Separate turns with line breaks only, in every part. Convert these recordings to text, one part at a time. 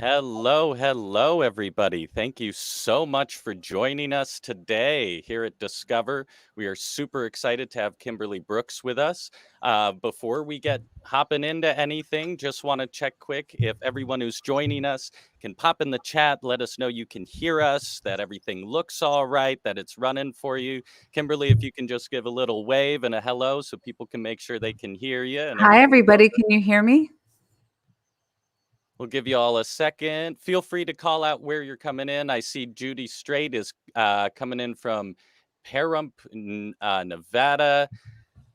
Hello, everybody. Thank you so much for joining us today here at Discover. We are super excited to have Kimberly Brooks with us. Before we get hopping into anything, just want to check quick if everyone who's joining us can pop in the chat, let us know you can hear us, that everything looks all right, that it's running for you. Kimberly, if you can just give a little wave and a hello so people can make sure they can hear you. And
Hi, everybody. Can you hear me?
We'll give you all a second. Feel free to call out where you're coming in. I see Judy Strait is coming in from Pahrump, Nevada.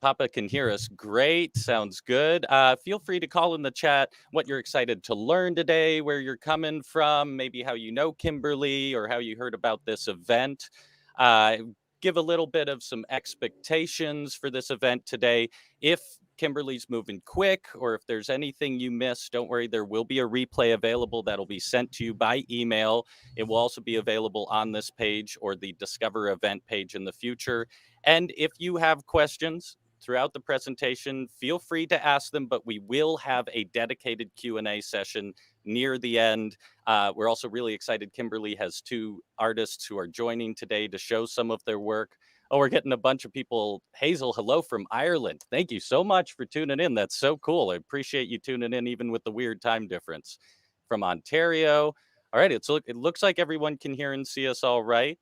Papa can hear us great. Sounds good. Feel free to call in the chat what you're excited to learn today, where you're coming from, maybe how you know Kimberly or how you heard about this event. Give a little bit of some expectations for this event today. If Kimberly's moving quick, or if there's anything you missed, don't worry, there will be a replay available that'll be sent to you by email. It will also be available on this page or the Discover event page in the future. And if you have questions throughout the presentation, feel free to ask them, but we will have a dedicated Q&A session near the end. We're also really excited. Kimberly has two artists who are joining today to show some of their work. Oh, we're getting a bunch of people. Hazel, hello from Ireland. Thank you so much for tuning in. That's so cool. I appreciate you tuning in, even with the weird time difference. From Ontario. All right, it looks like everyone can hear and see us all right.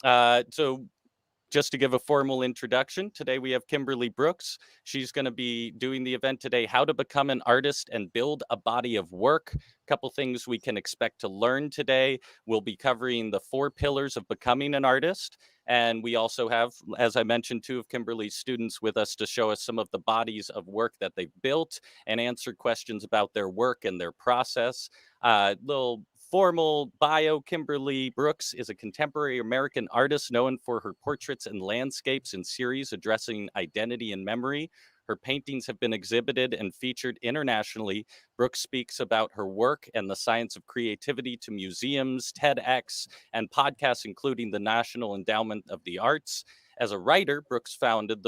So just to give a formal introduction, today we have Kimberly Brooks. She's going to be doing the event today, How to Become an Artist and Build a Body of Work. A couple things we can expect to learn today. We'll be covering the 4 pillars of becoming an artist. And we also have, as I mentioned, 2 of Kimberly's students with us to show us some of the bodies of work that they've built and answer questions about their work and their process. Little formal bio, Kimberly Brooks is a contemporary American artist known for her portraits and landscapes in series addressing identity and memory. Her paintings have been exhibited and featured internationally. Brooks speaks about her work and the science of creativity to museums, TEDx, and podcasts, including the National Endowment of the Arts. As a writer, Brooks founded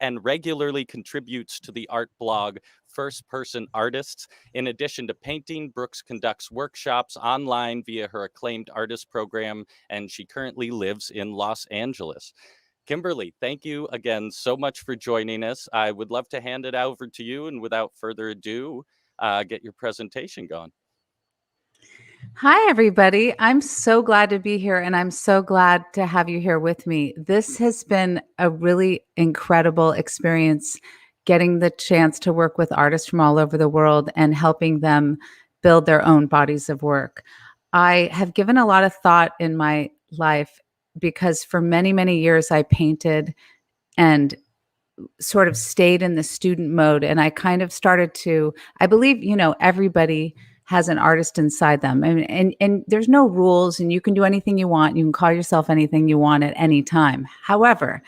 and regularly contributes to the art blog First Person Artists. In addition to painting, Brooks conducts workshops online via her acclaimed artist program, and she currently lives in Los Angeles. Kimberly, thank you again so much for joining us. I would love to hand it over to you, and without further ado, get your presentation going.
Hi, everybody. I'm so glad to be here, and I'm so glad to have you here with me. This has been a really incredible experience, getting the chance to work with artists from all over the world and helping them build their own bodies of work. I have given a lot of thought in my life because for many, many years I painted and sort of stayed in the student mode. And I kind of started to, I believe, everybody has an artist inside them. And there's no rules, and you can do anything you want. You can call yourself anything you want at any time. However,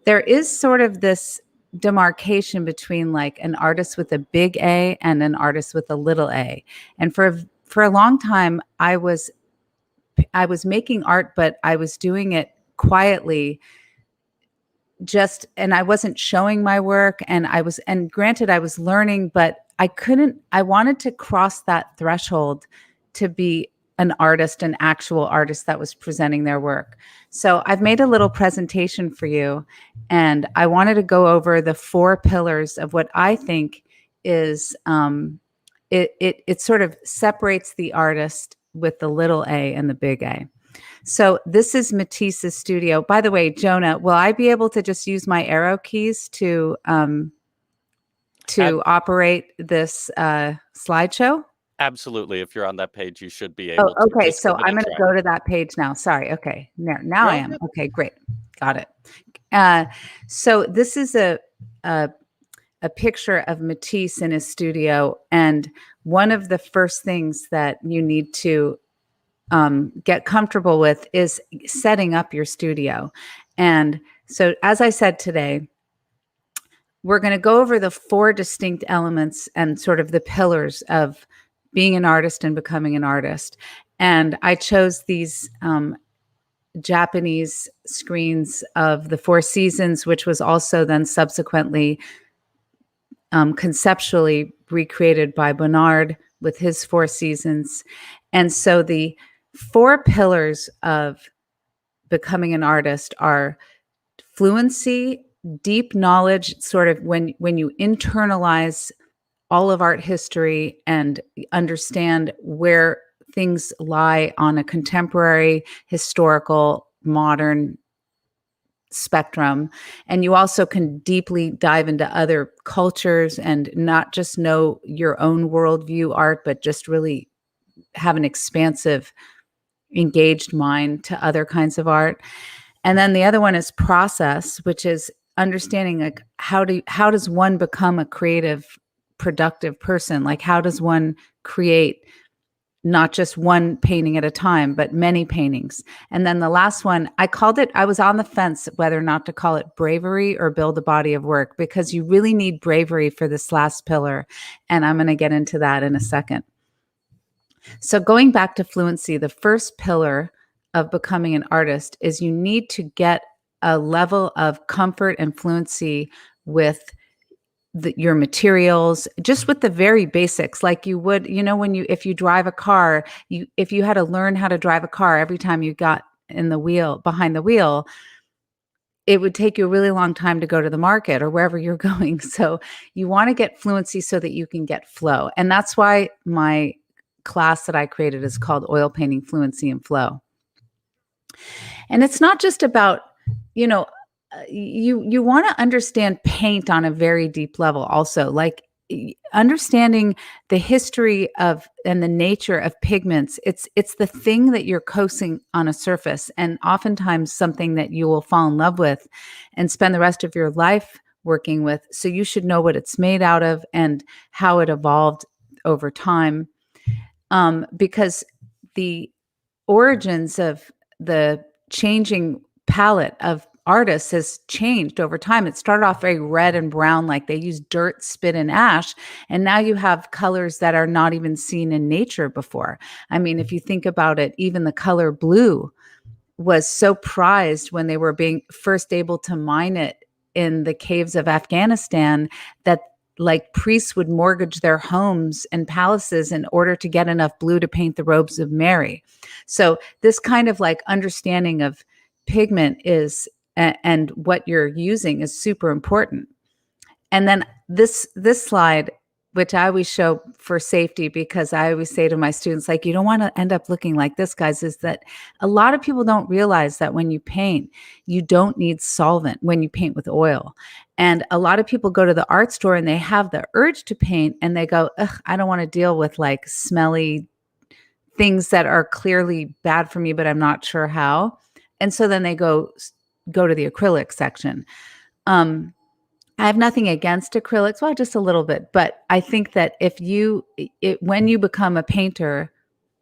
there is sort of this demarcation between like an artist with a big A and an artist with a little a. And for a long time, I was making art, but I was doing it quietly, and I wasn't showing my work, and granted I was learning, but I wanted to cross that threshold to be an artist, an actual artist that was presenting their work. So I've made a little presentation for you, and I wanted to go over the 4 pillars of what I think is, it sort of separates the artist with the little a and the big A. So this is Matisse's studio. By the way, Jonah, will I be able to just use my arrow keys to operate this slideshow?
Absolutely. If you're on that page, you should be able to.
Okay, so I'm going to go to that page now. Sorry. Okay, now I am. Okay, great. Got it. So this is a picture of Matisse in his studio, and one of the first things that you need to get comfortable with is setting up your studio. And so, as I said today, we're going to go over the 4 distinct elements and sort of the pillars of being an artist and becoming an artist. And I chose these Japanese screens of the 4 seasons, which was also then subsequently conceptually recreated by Bernard with his 4 seasons. And so the 4 pillars of becoming an artist are fluency, deep knowledge, sort of when you internalize all of art history and understand where things lie on a contemporary, historical, modern spectrum. And you also can deeply dive into other cultures and not just know your own worldview art, but just really have an expansive, engaged mind to other kinds of art. And then the other one is process, which is understanding like how does one become a creative, productive person? Like how does one create not just one painting at a time, but many paintings? And then the last one, I was on the fence whether or not to call it bravery or build a body of work, because you really need bravery for this last pillar. And I'm going to get into that in a second. So going back to fluency, the first pillar of becoming an artist is you need to get a level of comfort and fluency with your materials, just with the very basics, like you would, if you drive a car, if you had to learn how to drive a car every time you got behind the wheel, it would take you a really long time to go to the market or wherever you're going. So you want to get fluency so that you can get flow. And that's why my class that I created is called Oil Painting Fluency and Flow. And it's not just about, you want to understand paint on a very deep level also, like understanding the history of and the nature of pigments. It's the thing that you're coating on a surface, and oftentimes something that you will fall in love with and spend the rest of your life working with. So you should know what it's made out of and how it evolved over time. Because the origins of the changing palette of artists has changed over time. It started off very red and brown, like they used dirt, spit, and ash. And now you have colors that are not even seen in nature before. I mean, if you think about it, even the color blue was so prized when they were being first able to mine it in the caves of Afghanistan that like priests would mortgage their homes and palaces in order to get enough blue to paint the robes of Mary. So this kind of like understanding of pigment and what you're using is super important. And then this slide, which I always show for safety, because I always say to my students, like, you don't want to end up looking like this, guys, is that a lot of people don't realize that when you paint, you don't need solvent when you paint with oil. And a lot of people go to the art store and they have the urge to paint and they go, ugh, I don't want to deal with like smelly things that are clearly bad for me, but I'm not sure how. And so then they go to the acrylic section. I have nothing against acrylics, well, just a little bit, but I think that when you become a painter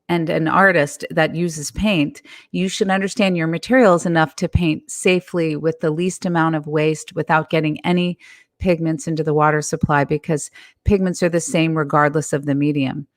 and an artist that uses paint, you should understand your materials enough to paint safely with the least amount of waste without getting any pigments into the water supply, because pigments are the same regardless of the medium.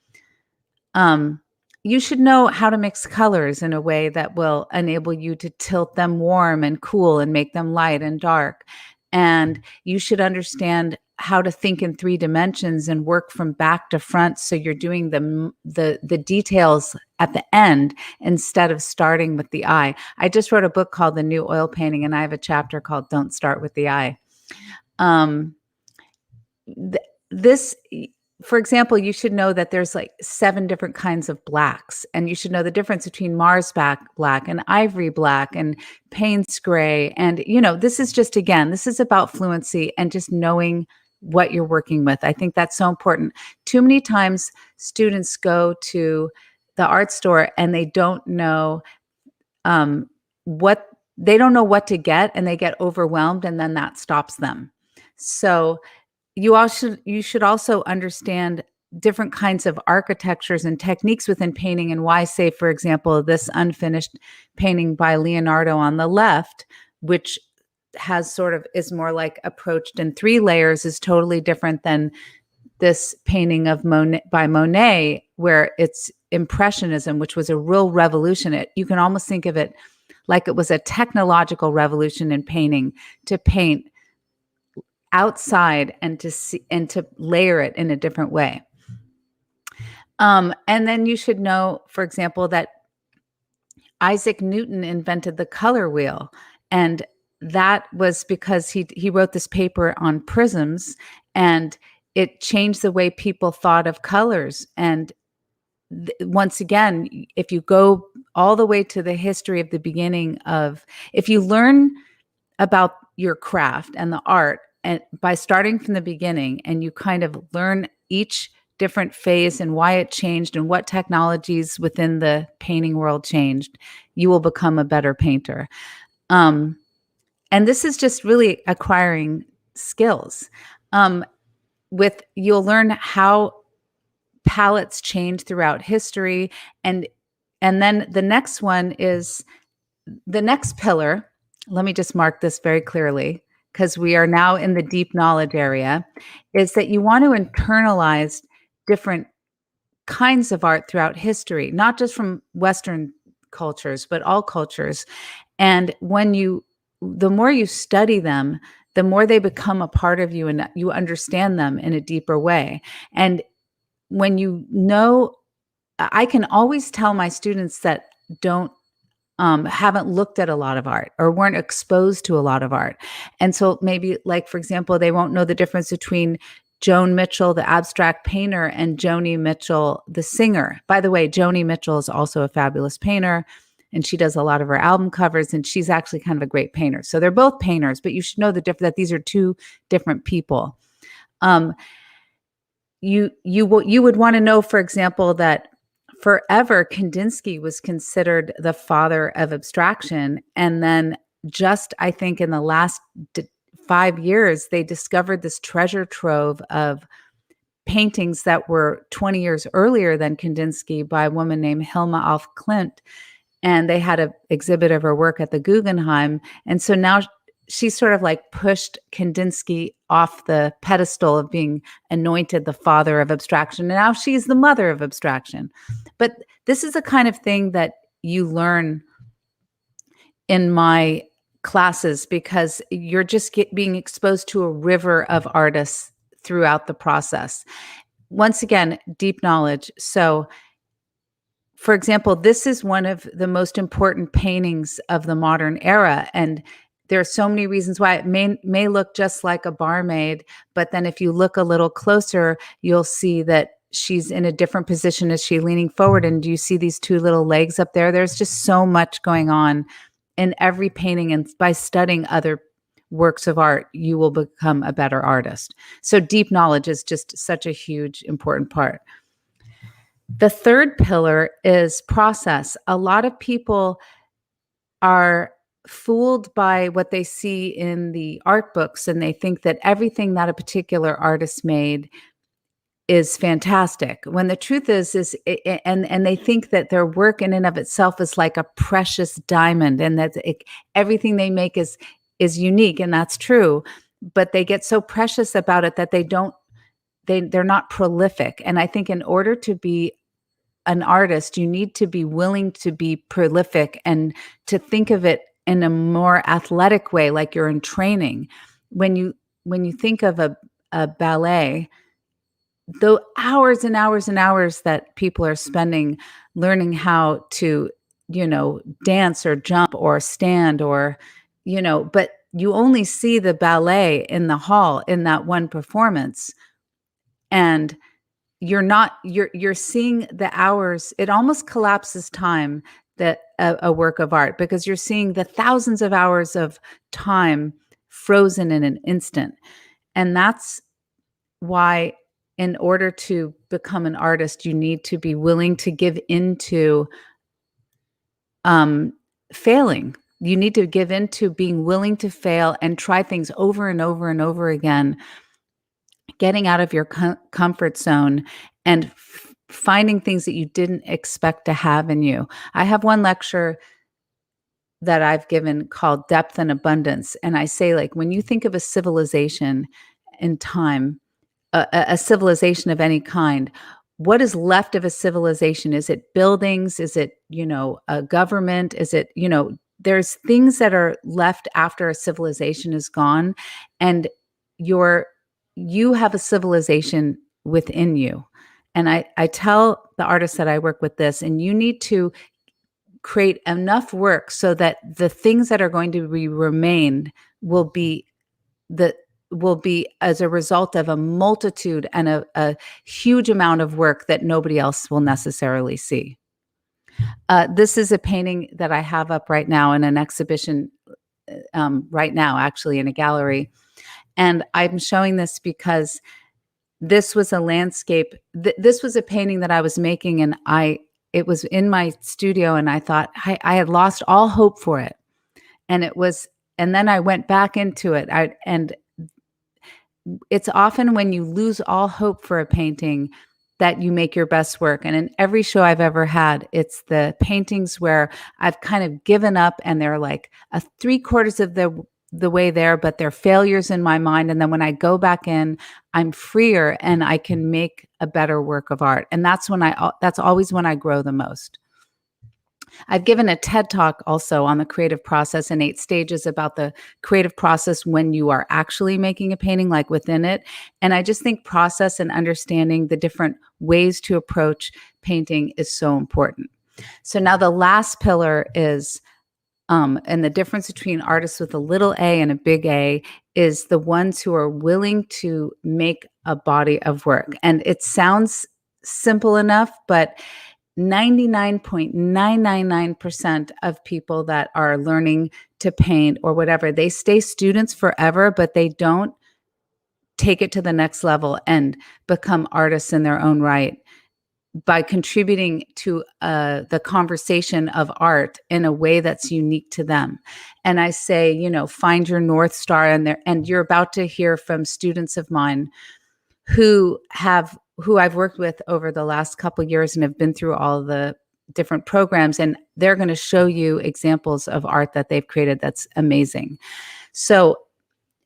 You should know how to mix colors in a way that will enable you to tilt them warm and cool and make them light and dark. And you should understand how to think in 3 dimensions and work from back to front. So you're doing the details at the end instead of starting with the eye. I just wrote a book called The New Oil Painting, and I have a chapter called Don't Start with the Eye. For example, you should know that there's like 7 different kinds of blacks, and you should know the difference between Mars black and ivory black and Payne's gray. And, this is about fluency and just knowing what you're working with. I think that's so important. Too many times students go to the art store and they don't know what to get, and they get overwhelmed, and then that stops them. So you should also understand different kinds of architectures and techniques within painting, and why, say, for example, this unfinished painting by Leonardo on the left, which is more like approached in 3 layers, is totally different than this painting of by Monet, where it's Impressionism, which was a real revolution. You can almost think of it like it was a technological revolution in painting, to paint outside and to layer it in a different way. And then you should know, for example, that Isaac Newton invented the color wheel. And that was because he wrote this paper on prisms, and it changed the way people thought of colors. And once again, if you go all the way to the history of the beginning of, if you learn about your craft and the art, and by starting from the beginning, and you kind of learn each different phase and why it changed and what technologies within the painting world changed, you will become a better painter. Um, and this is just really acquiring skills. With You'll learn how palettes change throughout history, and then the next one is the next pillar. Let me just mark this very clearly, because we are now in the deep knowledge area, is that you want to internalize different kinds of art throughout history, not just from Western cultures, but all cultures. And the more you study them, the more they become a part of you, and you understand them in a deeper way. And when you know, I can always tell my students that don't haven't looked at a lot of art or weren't exposed to a lot of art. And so maybe, like, for example, they won't know the difference between Joan Mitchell, the abstract painter, and Joni Mitchell, the singer. By the way, Joni Mitchell is also a fabulous painter, and she does a lot of her album covers, and she's actually kind of a great painter. So they're both painters, but you should know that these are two different people. You would want to know, for example, that forever Kandinsky was considered the father of abstraction, and then just, I think, in the last 5 years, they discovered this treasure trove of paintings that were 20 years earlier than Kandinsky by a woman named Hilma af Klint, and they had an exhibit of her work at the Guggenheim. And so now she sort of like pushed Kandinsky off the pedestal of being anointed the father of abstraction. And now she's the mother of abstraction. But this is the kind of thing that you learn in my classes, because you're just being exposed to a river of artists throughout the process. Once again, deep knowledge. So, for example, this is one of the most important paintings of the modern era. And there are so many reasons why it may look just like a barmaid, but then if you look a little closer, you'll see that she's in a different position. Is she leaning forward? And do you see these two little legs up there? There's just so much going on in every painting. And by studying other works of art, you will become a better artist. So deep knowledge is just such a huge, important part. The third pillar is process. A lot of people are fooled by what they see in the art books, and they think that everything that a particular artist made is fantastic, when the truth is and they think that their work in and of itself is like a precious diamond, and that everything they make is unique, and that's true. But they get so precious about it that they're not prolific. And I think in order to be an artist, you need to be willing to be prolific and to think of it in a more athletic way, like you're in training. When you think of a ballet, the hours and hours and hours that people are spending learning how to, dance or jump or stand, or, but you only see the ballet in the hall in that one performance. And you're seeing the hours. It almost collapses time, that a work of art, because you're seeing the thousands of hours of time frozen in an instant. And that's why, in order to become an artist, you need to be willing to give into failing. You need to give into being willing to fail and try things over and over and over again, getting out of your comfort zone and finding things that you didn't expect to have in you. I have one lecture that I've given called Depth and Abundance. And I say, like, when you think of a civilization in time, a civilization of any kind, what is left of a civilization? Is it buildings? Is it, a government? Is it, there's things that are left after a civilization is gone. And you have a civilization within you. And I tell the artists that I work with this, and you need to create enough work so that the things that are going to be remain will be the will be as a result of a multitude and a huge amount of work that nobody else will necessarily see. This is a painting that I have up right now in an exhibition right now, actually in a gallery. And I'm showing this because this was a landscape. This was a painting that I was making, and it was in my studio, and I thought I had lost all hope for it. And it was, and then I went back into it. And it's often when you lose all hope for a painting that you make your best work. And in every show I've ever had, it's the paintings where I've kind of given up and they're like a 3/4 of the way there, but they're failures in my mind. And then when I go back in, I'm freer and I can make a better work of art. And that's always when I grow the most. I've given a TED talk also on the creative process in 8 stages about the creative process when you are actually making a painting, like within it. And I just think process and understanding the different ways to approach painting is so important. So now the last pillar is, and the difference between artists with a little a and a big A is the ones who are willing to make a body of work. And it sounds simple enough, but 99.999% of people that are learning to paint or whatever, they stay students forever, but they don't take it to the next level and become artists in their own right by contributing to the conversation of art in a way that's unique to them. And I say, find your North Star in there. And you're about to hear from students of mine who I've worked with over the last couple of years and have been through all the different programs, and they're going to show you examples of art that they've created that's amazing. So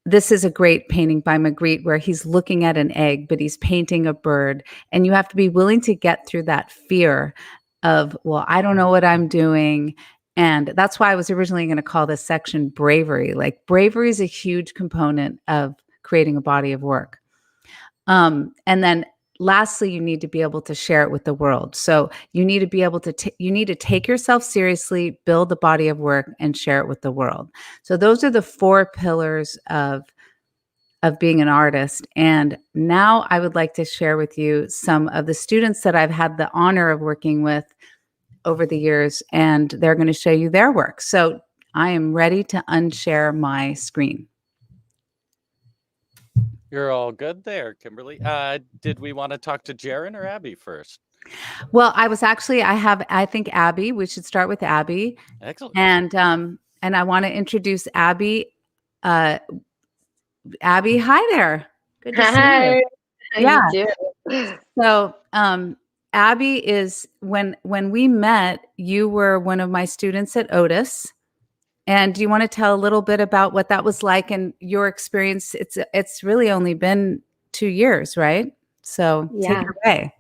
this is a great painting by Magritte where he's looking at an egg, but he's painting a bird. And you have to be willing to get through that fear of, well, I don't know what I'm doing. And that's why I was originally going to call this section bravery. Like, bravery is a huge component of creating a body of work. And then lastly, you need to be able to share it with the world. So you need to be able to, you need to take yourself seriously, build a body of work, and share it with the world. So those are the 4 pillars of being an artist. And now I would like to share with you some of the students that I've had the honor of working with over the years, and they're going to show you their work. So I am ready to unshare my screen.
You're all good there, Kimberly. Did we want to talk to Jaren or Abby first?
Well, I think Abby, we should start with Abby.
Excellent.
And I want to introduce Abby. Abby, hi there. Good to see you.
How
Yeah.
you doing?
So, Abby is, when we met, you were one of my students at Otis. And do you want to tell a little bit about what that was like and your experience? It's really only been 2 years, right? So take it away.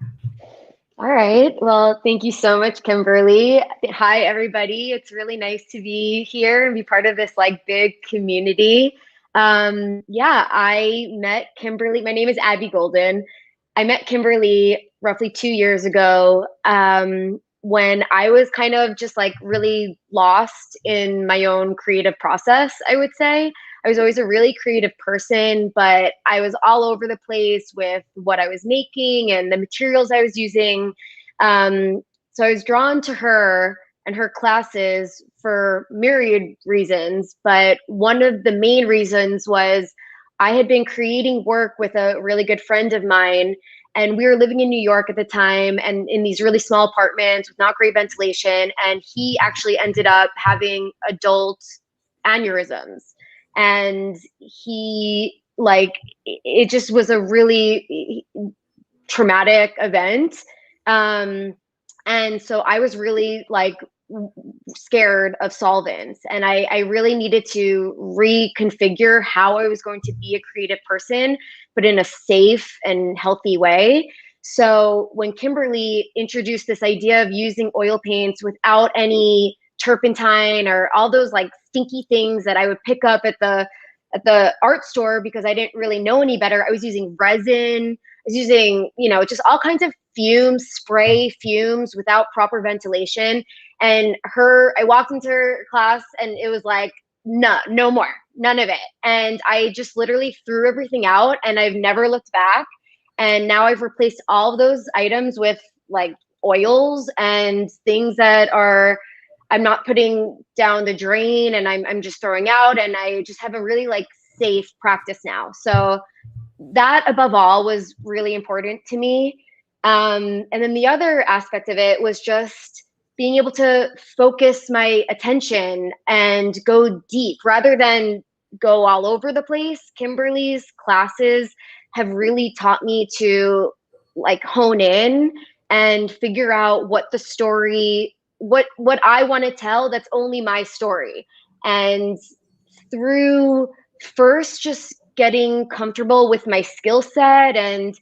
All right. Well, thank you so much, Kimberly. Hi, everybody. It's really nice to be here and be part of this big community. I met Kimberly. My name is Abby Golden. I met Kimberly roughly 2 years ago. When I was kind of just really lost in my own creative process, I would say. I was always a really creative person, but I was all over the place with what I was making and the materials I was using. So I was drawn to her and her classes for myriad reasons, but one of the main reasons was I had been creating work with a really good friend of mine. And we were living in New York at the time and in these really small apartments with not great ventilation. And he actually ended up having adult aneurysms. And it just was a really traumatic event. And so I was really scared of solvents, and I really needed to reconfigure how I was going to be a creative person, but in a safe and healthy way. So when Kimberly introduced this idea of using oil paints without any turpentine or all those stinky things that I would pick up at the art store because I didn't really know any better, I was using resin. I was using, just all kinds of spray fumes without proper ventilation. And I walked into her class and it was like, no more, none of it. And I just literally threw everything out and I've never looked back. And now I've replaced all of those items with like oils and things that I'm not putting down the drain, and I'm just throwing out, and I just have a really like safe practice now. So that above all was really important to me. And then the other aspect of it was just being able to focus my attention and go deep rather than go all over the place. Kimberly's classes have really taught me to like hone in and figure out what the story, what I want to tell that's only my story. And through first just getting comfortable with my skill set, and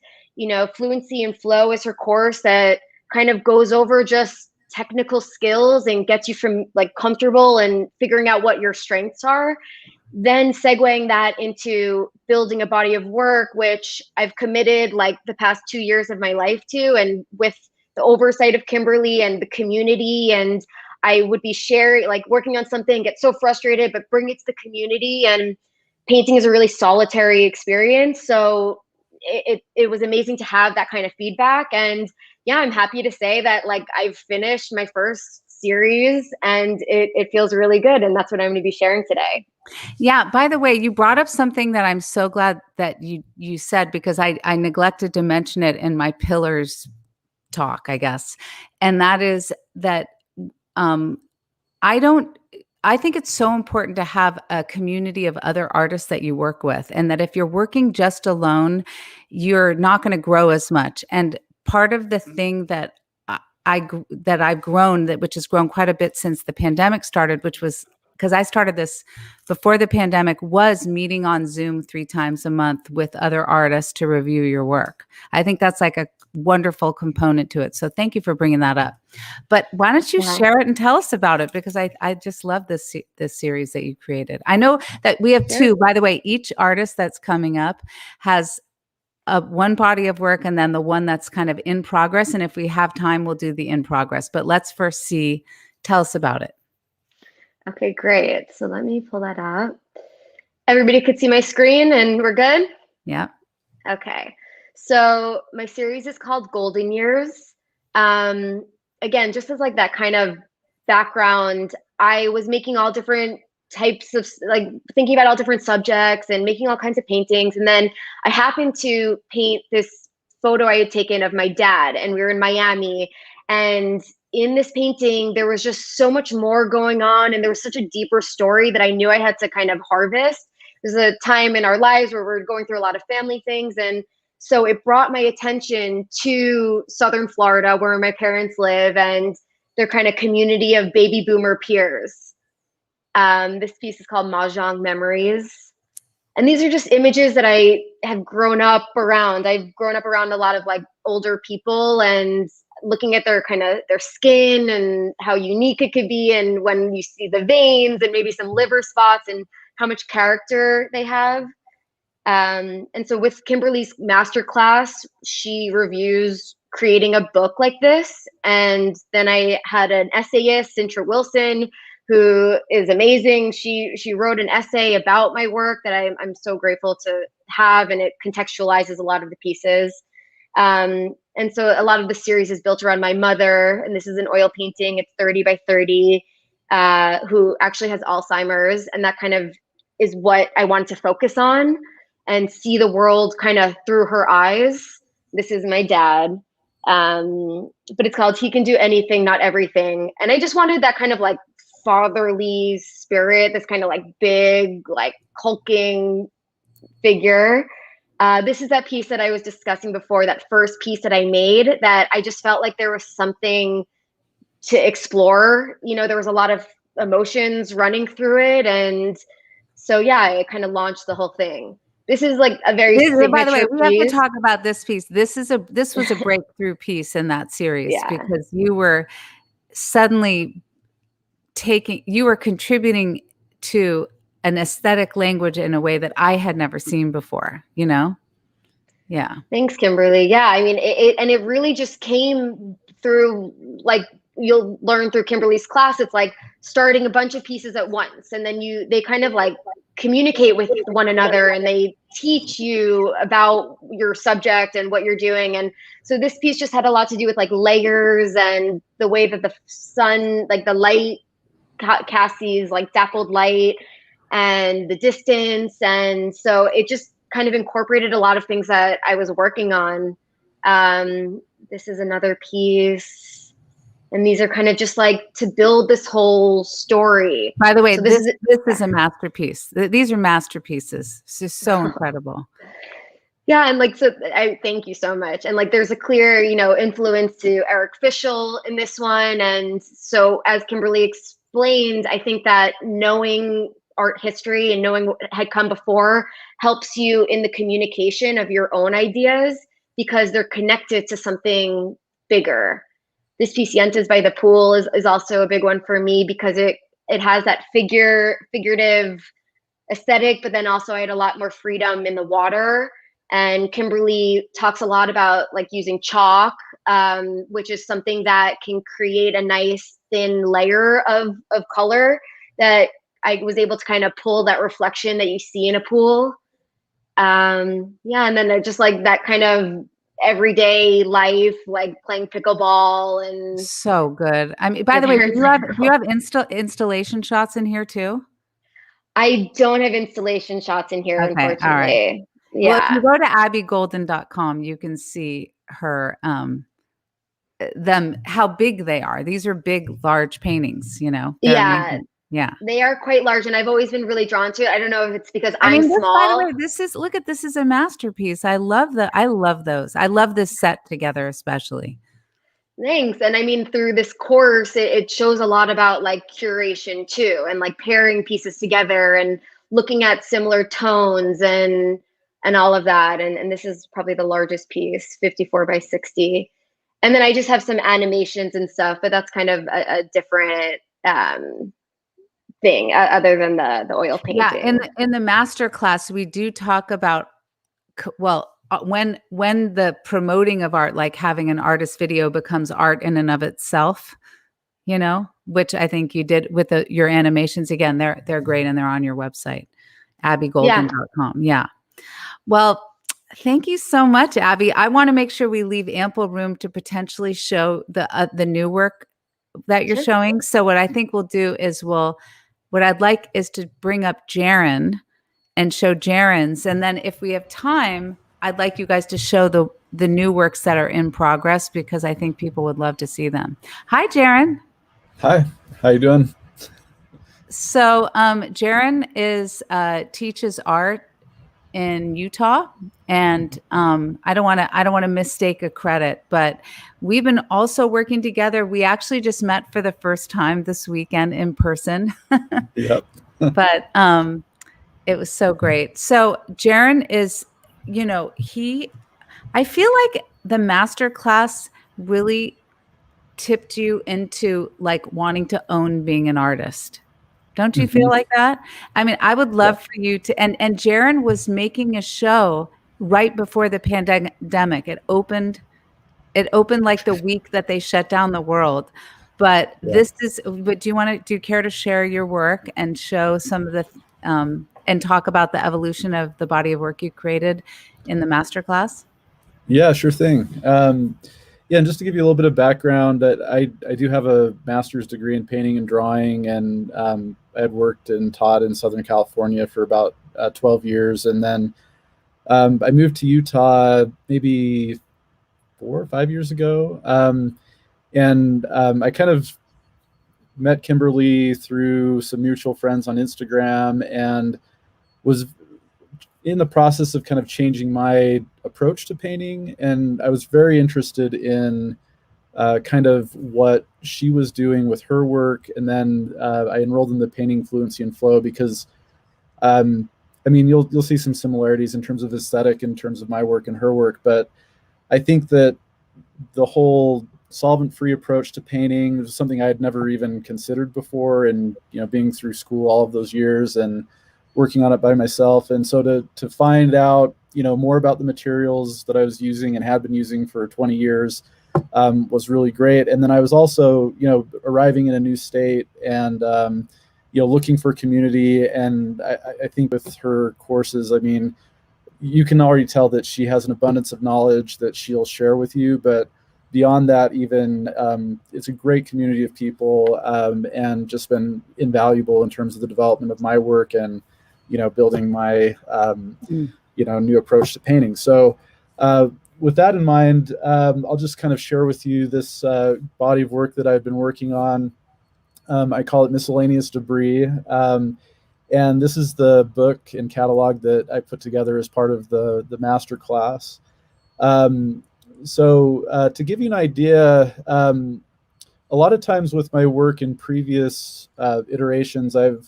Fluency and Flow is her course that kind of goes over just technical skills and gets you from like comfortable and figuring out what your strengths are, then segueing that into building a body of work, which I've committed like the past 2 years of my life to, and with the oversight of Kimberly and the community. And I would be sharing, like working on something, get so frustrated, but bring it to the community. And painting is a really solitary experience. So it was amazing to have that kind of feedback. And yeah, I'm happy to say that like I've finished my first series and it feels really good. And that's what I'm going to be sharing today.
Yeah. By the way, you brought up something that I'm so glad that you said, because I neglected to mention it in my pillars talk, I guess. And that is that I think it's so important to have a community of other artists that you work with, and that if you're working just alone, you're not going to grow as much. And part of the thing that I've grown, which has grown quite a bit since the pandemic started, which was because I started this before the pandemic, was meeting on Zoom 3 times a month with other artists to review your work. I think that's like a wonderful component to it. So thank you for bringing that up. But why don't you share it and tell us about it? Because I just love this series that you created. I know that we have 2, by the way. Each artist that's coming up has one body of work, and then the one that's kind of in progress. And if we have time, we'll do the in progress. But let's first tell us about it.
Okay, great. So let me pull that up. Everybody could see my screen and we're good?
Yeah.
Okay. So my series is called Golden Years. Again, just as like that kind of background, I was making all different types of, like thinking about all different subjects and making all kinds of paintings. And then I happened to paint this photo I had taken of my dad, and we were in Miami. And in this painting, there was just so much more going on, and there was such a deeper story that I knew I had to kind of harvest. There's a time in our lives where we're going through a lot of family things, and so it brought my attention to Southern Florida, where my parents live, and their kind of community of baby boomer peers. This piece is called Mahjong Memories. And these are just images that I have grown up around. I've grown up around a lot of like older people, and looking at their skin and how unique it could be. And when you see the veins and maybe some liver spots and how much character they have. And so with Kimberly's masterclass, she reviews creating a book like this. And then I had an essayist, Cintra Wilson, who is amazing. She wrote an essay about my work that I'm so grateful to have, and it contextualizes a lot of the pieces. And so a lot of the series is built around my mother, and this is an oil painting. It's 30 by 30, who actually has Alzheimer's, and that kind of is what I wanted to focus on and see the world kind of through her eyes. This is my dad, but it's called He Can Do Anything, Not Everything. And I just wanted that kind of like fatherly spirit, this kind of like big, like hulking figure. This is that piece that I was discussing before, that first piece that I made, that I just felt like there was something to explore. There was a lot of emotions running through it. And so, yeah, it kind of launched the whole thing. This is like a very signature
by the way, we
piece.
have to talk about this piece. This was a breakthrough piece in that series, because you were suddenly you were contributing to an aesthetic language in a way that I had never seen before, Yeah. Yeah.
Thanks, Kimberly. Yeah, I mean, it really just came through, like, you'll learn through Kimberly's class. It's like starting a bunch of pieces at once, and then they kind of like communicate with one another, and they teach you about your subject and what you're doing. And so this piece just had a lot to do with like layers and the way that the sun, like the light casts these like dappled light and the distance. And so it just kind of incorporated a lot of things that I was working on. This is another piece. And these are kind of just like to build this whole story.
By the way,
so
this is a masterpiece. These are masterpieces. It's just so incredible.
Yeah, and like, so I thank you so much. And like, there's a clear, influence to Eric Fischl in this one. And so as Kimberly explained, I think that knowing art history and knowing what had come before helps you in the communication of your own ideas, because they're connected to something bigger. This piece, Yentas by the Pool, is also a big one for me, because it has that figurative aesthetic, but then also I had a lot more freedom in the water. And Kimberly talks a lot about like using chalk, which is something that can create a nice thin layer of color that I was able to kind of pull that reflection that you see in a pool. And then just like that kind of everyday life, like playing pickleball and
so good. I mean, by the way, do you have installation shots in here too?
I don't have installation shots in here,
okay,
unfortunately.
All right.
Yeah.
Well, if you go to abbygolden.com, you can see her them, how big they are. These are big, large paintings, They're amazing. Yeah.
They are quite large, and I've always been really drawn to it. I don't know if it's because I'm small.
By the way, this is a masterpiece. I love those. I love this set together, especially.
Thanks. And I mean, through this course, it shows a lot about like curation too, and like pairing pieces together and looking at similar tones and all of that. And this is probably the largest piece, 54 by 60. And then I just have some animations and stuff, but that's kind of a different thing other than the oil painting.
Yeah, in the master class, we do talk about, when the promoting of art, like having an artist video becomes art in and of itself, which I think you did with your animations. Again, they're great, and they're on your website, abbygolden.com. Yeah. Well, thank you so much, Abby. I want to make sure we leave ample room to potentially show the new work that you're showing. So what I think we'll do is what I'd like is to bring up Jaren and show Jaren's. And then if we have time, I'd like you guys to show the new works that are in progress, because I think people would love to see them. Hi, Jaren.
Hi, how you doing?
So Jaren teaches art in Utah, and I don't want to mistake a credit, but we've been also working together. We actually just met for the first time this weekend in person.
Yep.
But it was so great. So Jaren is, I feel like the master class really tipped you into like wanting to own being an artist. Don't you feel like that? I mean, I would love for you to, and Jaren was making a show right before the pandemic. It opened like the week that they shut down the world. But but do you care to share your work and show some of the, and talk about the evolution of the body of work you created in the masterclass?
Yeah, sure thing. And just to give you a little bit of background, that I do have a master's degree in painting and drawing, and I had worked and taught in Southern California for about 12 years. And then I moved to Utah maybe 4 or 5 years ago. I kind of met Kimberly through some mutual friends on Instagram, and was in the process of kind of changing my approach to painting. And I was very interested in kind of what she was doing with her work. And then I enrolled in the Painting Fluency and Flow because, I mean, you'll see some similarities in terms of aesthetic, in terms of my work and her work. But I think that the whole solvent-free approach to painting was something I had never even considered before. And, being through school all of those years and working on it by myself. And so to find out more about the materials that I was using and had been using for 20 years was really great. And then I was also, arriving in a new state and, looking for community. And I think with her courses, I mean, you can already tell that she has an abundance of knowledge that she'll share with you. But beyond that, even it's a great community of people and just been invaluable in terms of the development of my work and, building my, new approach to painting. So with that in mind, I'll just kind of share with you this body of work that I've been working on. I call it Miscellaneous Debris. And this is the book and catalog that I put together as part of the master class. So to give you an idea, a lot of times with my work in previous iterations, I've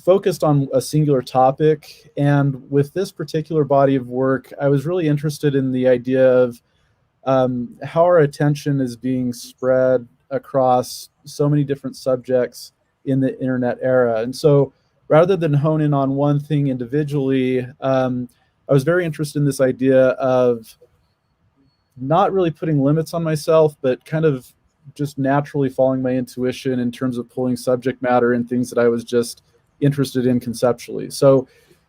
focused on a singular topic. And with this particular body of work, I was really interested in the idea of how our attention is being spread across so many different subjects in the internet era. And so rather than hone in on one thing individually, I was very interested in this idea of not really putting limits on myself, but kind of just naturally following my intuition in terms of pulling subject matter and things that I was just interested in conceptually. So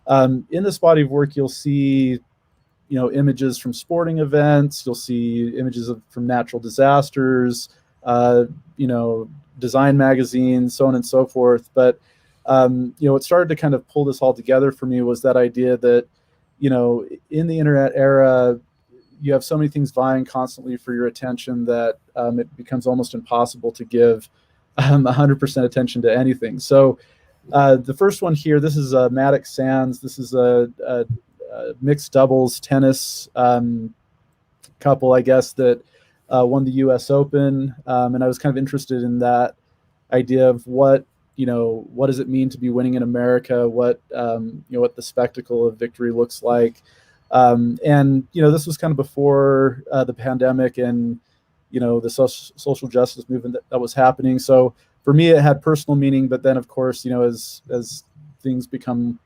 in this body of work, you'll see, images from sporting events, you'll see images from natural disasters, design magazines, so on and so forth. But what started to kind of pull this all together for me was that idea that, in the internet era, you have so many things vying constantly for your attention that it becomes almost impossible to give 100% attention to anything. So the first one here, this is Maddox Sands. This is a mixed doubles tennis couple, I guess, that won the U.S. Open. And I was kind of interested in that idea of what does it mean to be winning in America? What the spectacle of victory looks like. And this was kind of before the pandemic and the social justice movement that was happening. So for me, it had personal meaning. But then, of course, as things become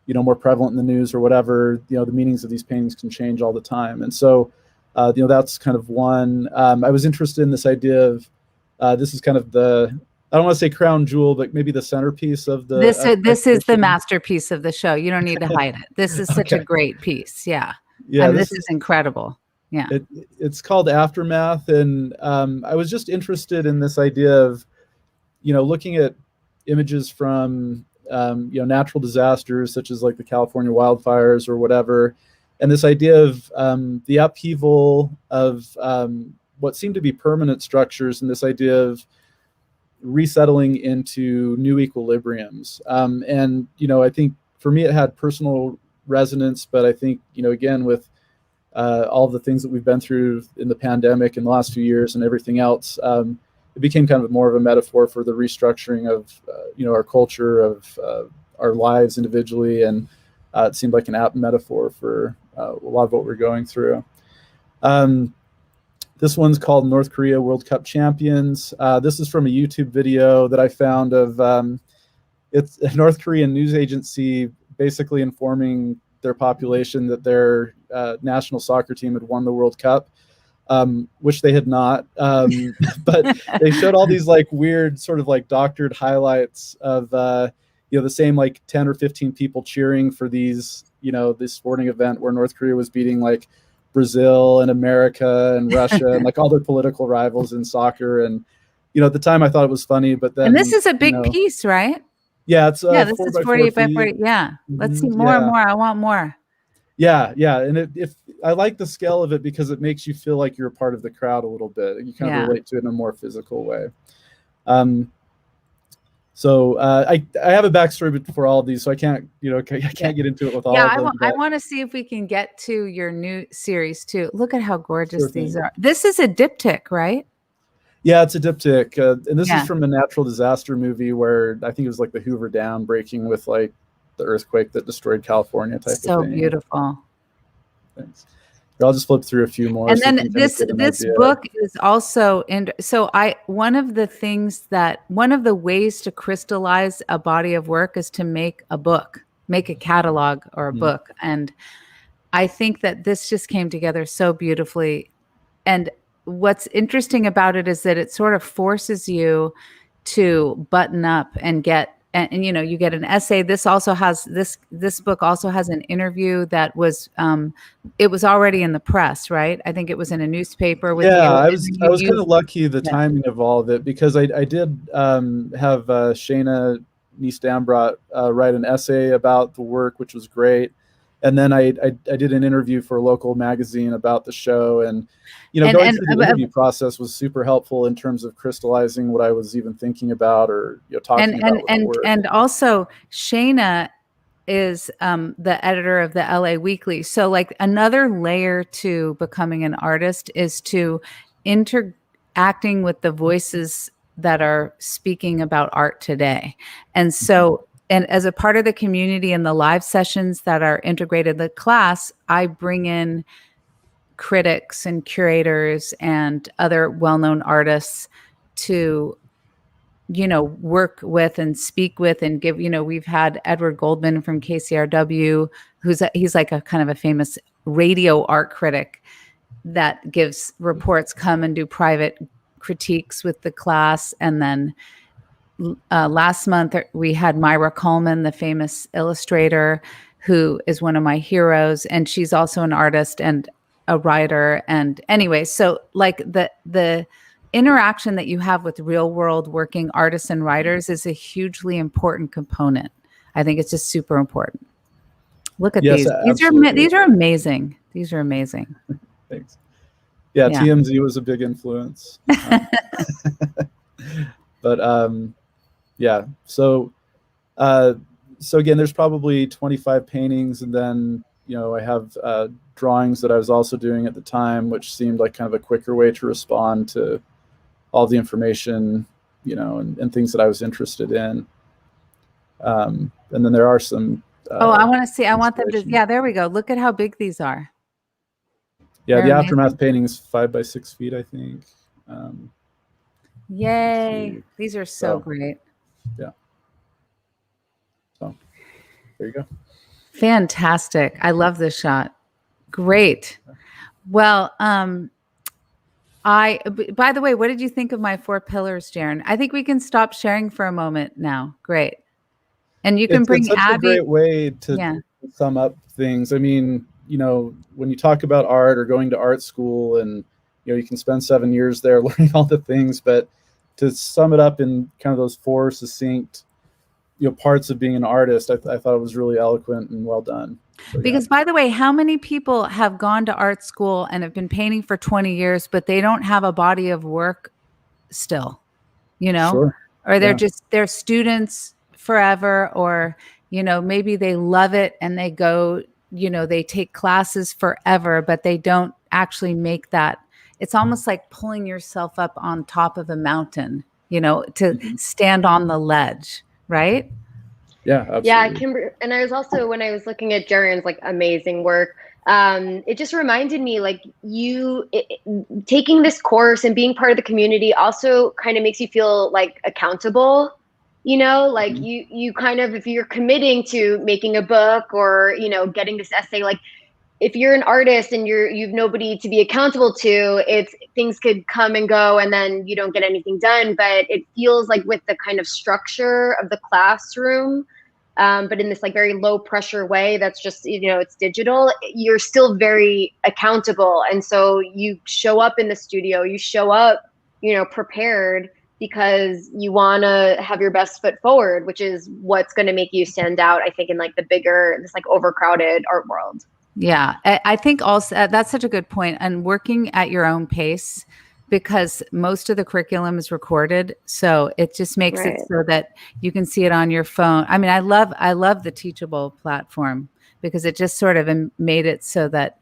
more prevalent in the news or whatever, the meanings of these paintings can change all the time. And so that's kind of one. I was interested in this idea of this is kind of I don't want to say crown jewel, but maybe the centerpiece of the.
This is the masterpiece of the show. You don't need to hide it. This is such a great piece. Yeah.
Yeah.
And this is incredible. Yeah.
It's called Aftermath. And I was just interested in this idea of, looking at images from, natural disasters such as like the California wildfires or whatever. And this idea of the upheaval of what seemed to be permanent structures and this idea of resettling into new equilibriums. And, I think for me, it had personal resonance, but I think, again, with all the things that we've been through in the pandemic in the last few years and everything else, it became kind of more of a metaphor for the restructuring of, our culture, of our lives individually. And it seemed like an apt metaphor for a lot of what we're going through. This one's called North Korea World Cup Champions. This is from a YouTube video that I found of it's a North Korean news agency basically informing their population that their national soccer team had won the World Cup, which they had not. But they showed all these like weird sort of like doctored highlights of the same like 10 or 15 people cheering for these, this sporting event where North Korea was beating like Brazil and America and Russia and like all their political rivals in soccer. And, at the time I thought it was funny, but then.
And this is a big piece, right?
Yeah, it's
this is 48 by 40. Yeah. Let's see more and more. I want more. Yeah.
And if I like the scale of it because it makes you feel like you're a part of the crowd a little bit. You kind of relate to it in a more physical way. So I have a backstory for all of these, so I can't get into it with all of them.
I want to see if we can get to your new series too. Look at how gorgeous these are. This is a diptych, right?
Yeah, it's a diptych. And this is from a natural disaster movie where I think it was like the Hoover Dam breaking with like the earthquake that destroyed California type of thing.
So beautiful.
Thanks. I'll just flip through a few more.
And then this book is also one of the ways to crystallize a body of work is to make a book, make a catalog or a book. And I think that this just came together so beautifully. And what's interesting about it is that it sort of forces you to button up and get, and you know, you get an essay. This also has this book also has an interview that was it was already in the press, right? I think it was in a newspaper with
Yeah,
you.
I
And
was
then
I
you
was kind of
used,
lucky the
yeah.
timing of all of it, because I did have Shayna Nice-Dambrot write an essay about the work, which was great. And then I did an interview for a local magazine about the show, and going
And
through the interview process was super helpful in terms of crystallizing what I was even thinking about, or talking about with the work.
and also Shayna is the editor of the LA Weekly. So like another layer to becoming an artist is to interacting with the voices that are speaking about art today. And so, and as a part of the community and the live sessions that are integrated in the class, I bring in critics and curators and other well-known artists to work with and speak with and give, we've had Edward Goldman from KCRW, he's like a kind of a famous radio art critic that gives reports, come and do private critiques with the class. And then last month we had Myra Coleman, the famous illustrator, who is one of my heroes, and she's also an artist and a writer. And anyway, so like the interaction that you have with real world working artists and writers is a hugely important component. I think it's just super important. Look at
Yes,
these.
absolutely.
These are amazing. These are amazing.
Thanks. Yeah,
Yeah.
TMZ was a big influence. But yeah, so again, there's probably 25 paintings, and then I have drawings that I was also doing at the time, which seemed like kind of a quicker way to respond to all the information, and things that I was interested in. And then there are some.
I want to see. I want them to. Yeah, there we go. Look at how big these are.
Yeah,
They're
the
amazing.
Aftermath painting is 5 by 6 feet, I think.
Yay! These are so great.
Yeah. So there you go.
Fantastic. I love this shot. Great. Well, by the way, what did you think of my 4 pillars, Jaren? I think we can stop sharing for a moment now. Great. And you can bring
it's such
Abby.
a great way to sum up things. I mean, when you talk about art or going to art school, and you can spend 7 years there learning all the things, but to sum it up in kind of those 4 succinct parts of being an artist, I thought it was really eloquent and well done. So,
because by the way, how many people have gone to art school and have been painting for 20 years, but they don't have a body of work still,
Sure.
Or they're students forever, or, maybe they love it and they go, they take classes forever, but they don't actually make that. It's almost like pulling yourself up on top of a mountain, to stand on the ledge. Right?
Yeah, absolutely.
Yeah, and I was also, when I was looking at Jaren's like amazing work, it just reminded me like taking this course and being part of the community also kind of makes you feel like accountable, like you kind of, if you're committing to making a book or, getting this essay, like if you're an artist and you've nobody to be accountable to, things could come and go and then you don't get anything done. But it feels like with the kind of structure of the classroom, but in this like very low pressure way, that's just, it's digital, you're still very accountable. And so you show up in the studio, you show up, prepared, because you want to have your best foot forward, which is what's going to make you stand out, I think, in like this like overcrowded art world.
Yeah, I think also that's such a good point. And working at your own pace, because most of the curriculum is recorded, so it just makes it so that you can see it on your phone. I mean, I love the Teachable platform, because it just sort of made it so that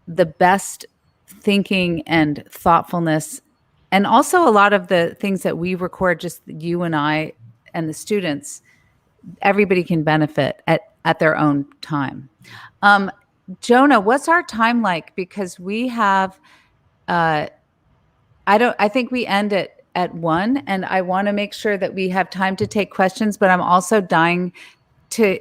the best thinking and thoughtfulness, and also a lot of the things that we record, just you and I and the students, everybody can benefit at their own time. Jonah, what's our time like? Because we have, I think we end at 1, and I want to make sure that we have time to take questions, but I'm also dying to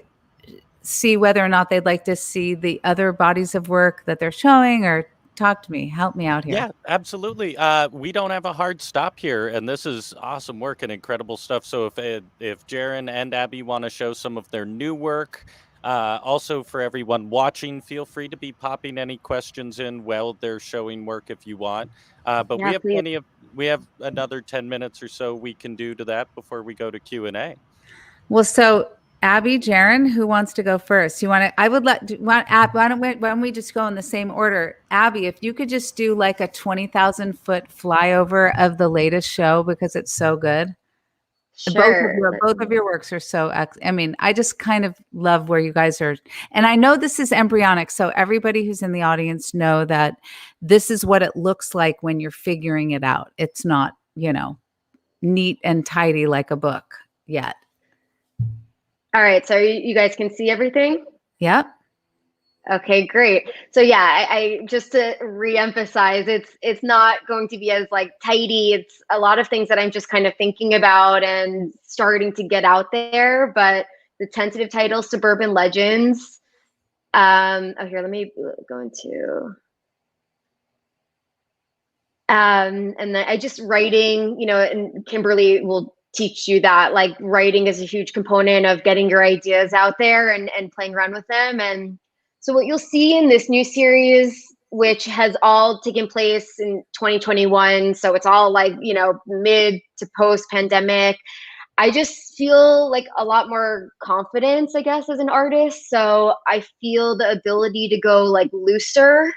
see whether or not they'd like to see the other bodies of work that they're showing, or talk to me, help me out here.
Yeah, absolutely. We don't have a hard stop here, and this is awesome work and incredible stuff. So if Jaren and Abby want to show some of their new work, also for everyone watching, feel free to be popping any questions in while they're showing work if you want. But
Yeah,
we have
please.
we have another 10 minutes or so we can do to that before we go to Q&A.
Well, so Abby, Jaren, who wants to go first? You want to? I would let. Why don't we just go in the same order? Abby, if you could just do like a 20,000-foot flyover of the latest show, because it's so good.
Sure.
Both of your works are so. I mean, I just kind of love where you guys are, and I know this is embryonic, so everybody who's in the audience know that this is what it looks like when you're figuring it out. It's not, neat and tidy like a book yet.
All right, so you guys can see everything?
Yep.
Okay, great. So yeah, I just to reemphasize, it's not going to be as like tidy. It's a lot of things that I'm just kind of thinking about and starting to get out there. But the tentative title, Suburban Legends. Here, let me go into. And then I just writing, and Kimberly will teach you that like writing is a huge component of getting your ideas out there and playing around with them. And so what you'll see in this new series, which has all taken place in 2021, so it's all like, mid to post pandemic, I just feel like a lot more confidence, I guess, as an artist. So I feel the ability to go like looser.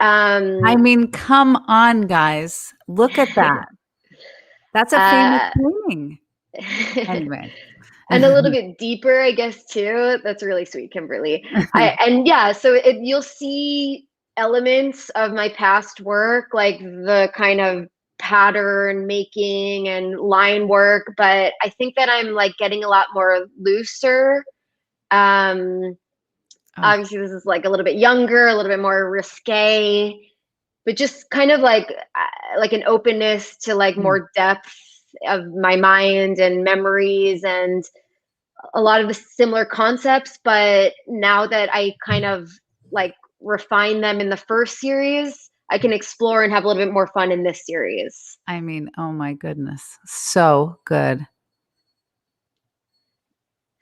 I mean, come on, guys. Look at that. That's a famous painting. Anyway.
And a little bit deeper, I guess, too. That's really sweet, Kimberly. So you'll see elements of my past work, like the kind of pattern making and line work, but I think that I'm like getting a lot more looser. Obviously this is like a little bit younger, a little bit more risque, but just kind of like an openness to like more depth of my mind and memories and a lot of the similar concepts. But now that I kind of like refine them in the first series, I can explore and have a little bit more fun in this series.
I mean, oh my goodness. So good.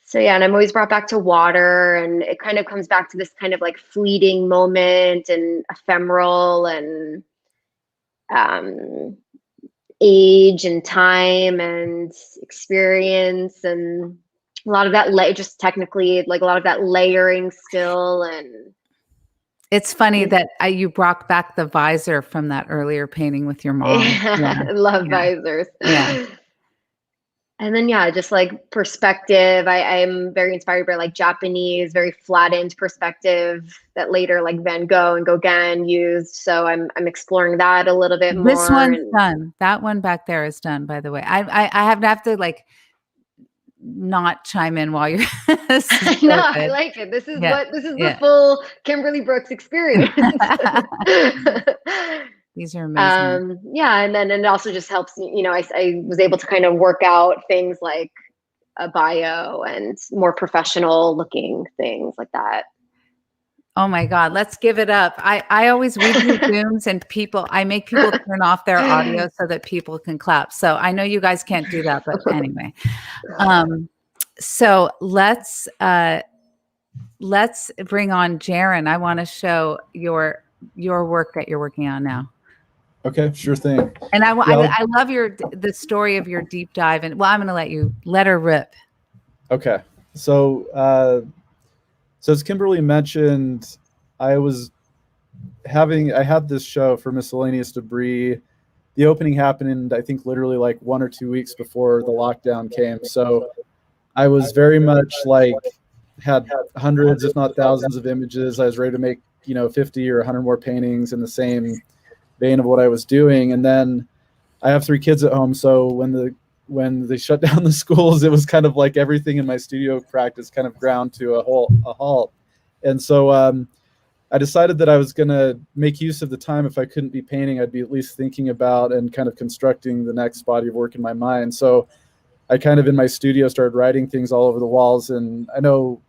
So yeah, and I'm always brought back to water, and it kind of comes back to this kind of like fleeting moment and ephemeral and age and time and experience, and a lot of that just technically like a lot of that layering still. And
it's funny that you brought back the visor from that earlier painting with your mom.
Yeah. I love visors.
Yeah.
And then, just like perspective, I'm very inspired by like Japanese, very flattened perspective that later like Van Gogh and Gauguin used. So I'm exploring that a little bit more.
This one's done. That one back there is done, by the way. I have to like not chime in while you're.
I like it. This is the full Kimberly Brooks experience.
These are amazing.
And then it also just helps, I was able to kind of work out things like a bio and more professional looking things like that.
Oh my God, let's give it up. I always read these Zooms and I make people turn off their audio so that people can clap. So I know you guys can't do that, but anyway. So let's bring on Jaren. I want to show your work that you're working on now.
Okay, sure thing.
And I love the story of your deep dive. And well, I'm going to let her rip.
Okay. So as Kimberly mentioned, I had this show for Miscellaneous Debris. The opening happened in, I think, literally like 1 or 2 weeks before the lockdown came. So I was very much like, had hundreds, if not thousands of images. I was ready to make, 50 or 100 more paintings in the same vein of what I was doing. And then I have 3 kids at home. So when they shut down the schools, it was kind of like everything in my studio practice kind of ground to a halt. And so I decided that I was going to make use of the time. If I couldn't be painting, I'd be at least thinking about and kind of constructing the next body of work in my mind. So I kind of in my studio started writing things all over the walls. And I know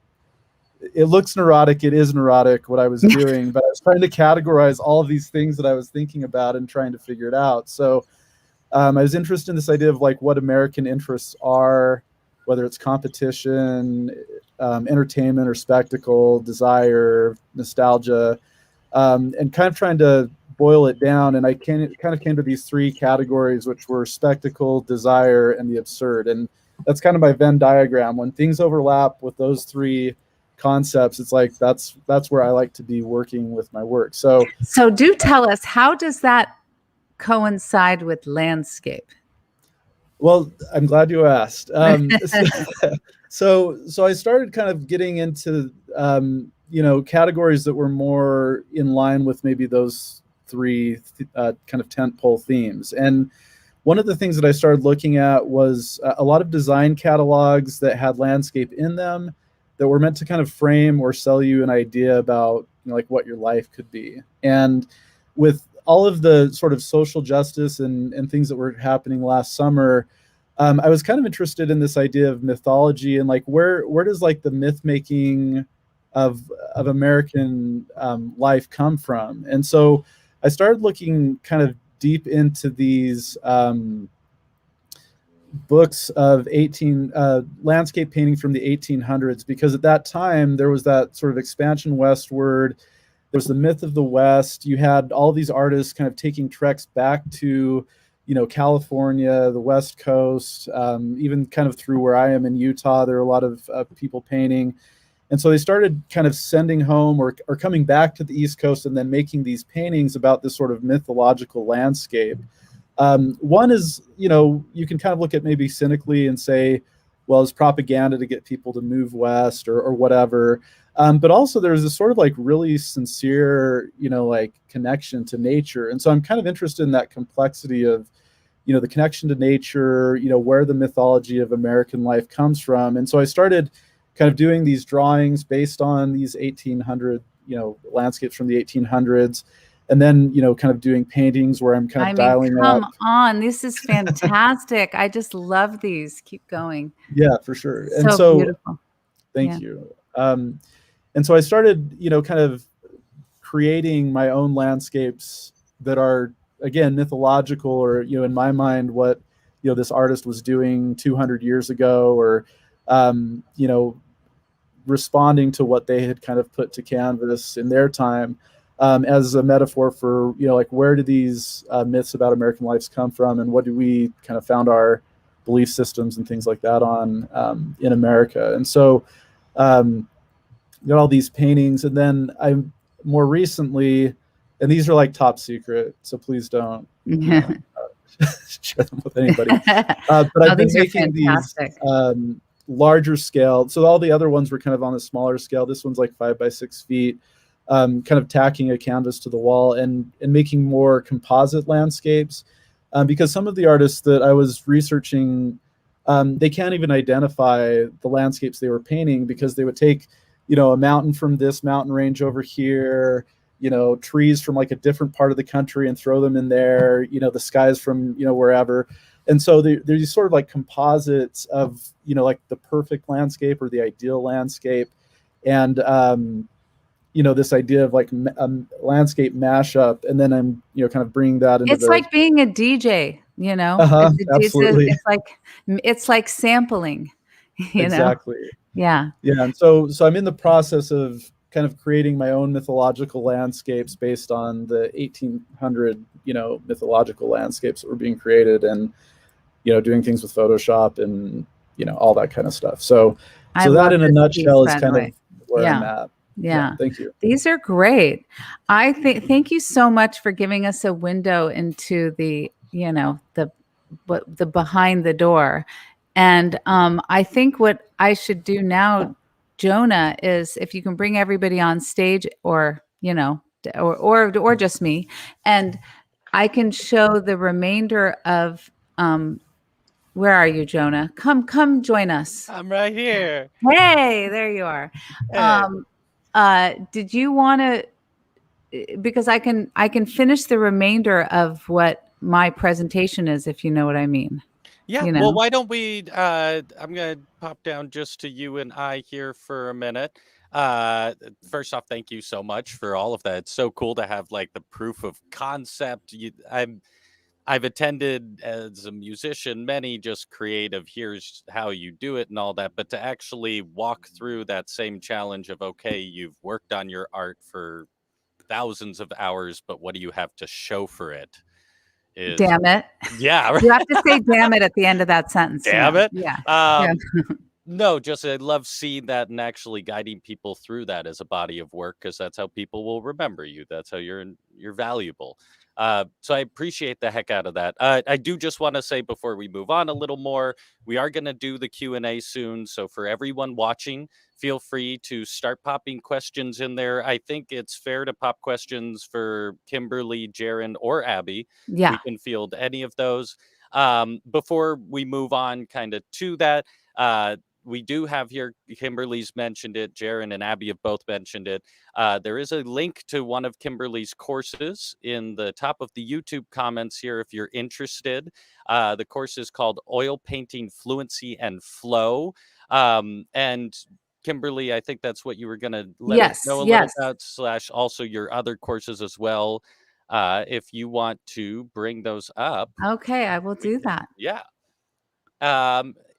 it looks neurotic. It is neurotic what I was doing, but I was trying to categorize all of these things that I was thinking about and trying to figure it out. So I was interested in this idea of like what American interests are, whether it's competition, entertainment or spectacle, desire, nostalgia, and kind of trying to boil it down. And I kind of came to these three categories, which were spectacle, desire, and the absurd. And that's kind of my Venn diagram. When things overlap with those three concepts, it's like that's where I like to be working with my work. So
do tell us, how does that coincide with landscape?
Well, I'm glad you asked. So I started kind of getting into categories that were more in line with maybe those three kind of tentpole themes. And one of the things that I started looking at was a lot of design catalogs that had landscape in them that were meant to kind of frame or sell you an idea about like what your life could be. And with all of the sort of social justice and things that were happening last summer, I was kind of interested in this idea of mythology and like where does like the myth making of American life come from? And so I started looking kind of deep into these books of landscape painting from the 1800s, because at that time there was that sort of expansion westward. There's the myth of the West. You had all these artists kind of taking treks back to, California, the West Coast, even kind of through where I am in Utah. There are a lot of people painting. And so they started kind of sending home or coming back to the East Coast and then making these paintings about this sort of mythological landscape. One is, you can kind of look at maybe cynically and say, well, it's propaganda to get people to move west or whatever. But also there's this sort of like really sincere, like connection to nature. And so I'm kind of interested in that complexity of, the connection to nature, where the mythology of American life comes from. And so I started kind of doing these drawings based on these 1800, landscapes from the 1800s. And then, kind of doing paintings where I'm kind of dialing
come
up.
on, this is fantastic. I just love these. Keep going.
Yeah, for sure.
So
and so
beautiful.
Thank you. And so I started, kind of creating my own landscapes that are, again, mythological, or, in my mind, what, this artist was doing 200 years ago, or, responding to what they had kind of put to canvas in their time, as a metaphor for, like, where do these myths about American lives come from, and what do we kind of found our belief systems and things like that on in America. And so got all these paintings, and then I more recently, and these are like top secret, so please don't share them with anybody. But I've been making these larger scale. So all the other ones were kind of on a smaller scale. This one's like 5 by 6 feet, kind of tacking a canvas to the wall and making more composite landscapes. Because some of the artists that I was researching, they can't even identify the landscapes they were painting, because they would take, a mountain from this mountain range over here, trees from like a different part of the country and throw them in there, the skies from, wherever. And so there's these sort of like composites of, like the perfect landscape or the ideal landscape. And, this idea of like a landscape mashup. And then I'm, kind of bringing that into
it's like being a DJ,
absolutely.
It's like sampling,
exactly.
Yeah.
Yeah. And so I'm in the process of kind of creating my own mythological landscapes based on the 1800, mythological landscapes that were being created, and, doing things with Photoshop and, all that kind of stuff. So that in a nutshell is kind of where I'm at.
Yeah.
Thank you.
These are great. I think, thank you so much for giving us a window into the, the behind the door. And I think what I should do now, Jonah, is if you can bring everybody on stage, or, or just me, and I can show the remainder of, where are you, Jonah? Come join us.
I'm right here.
Hey, there you are.
Hey.
Did you want to, because I can finish the remainder of what my presentation is, if you know what I mean.
Yeah,
You know?
well, why don't we, I'm going to pop down just to you and I here for a minute. First off, thank you so much for all of that. It's so cool to have like the proof of concept. I've attended as a musician many just creative, here's how you do it and all that, but to actually walk through that same challenge of, okay, you've worked on your art for thousands of hours, but what do you have to show for it? Is
Damn it.
yeah,
You have to say damn it at the end of that sentence.
damn it.
Yeah.
No, just I love seeing that and actually guiding people through that as a body of work, because that's how people will remember you. That's how you're valuable. So I appreciate the heck out of that. I do just want to say before we move on a little more, we are going to do the Q&A soon. So for everyone watching, feel free to start popping questions in there. I think it's fair to pop questions for Kimberly, Jaren, or Abby.
Yeah.
We can field any of those. Before we move on kind of to that, we do have here, Kimberly's mentioned it, Jaren and Abby have both mentioned it. There is a link to one of Kimberly's courses in the top of the YouTube comments here if you're interested. The course is called Oil Painting Fluency and Flow. And Kimberly, I think that's what you were going to let us know a little about, / also your other courses as well. If you want to bring those up.
Okay, I will do that.
Yeah.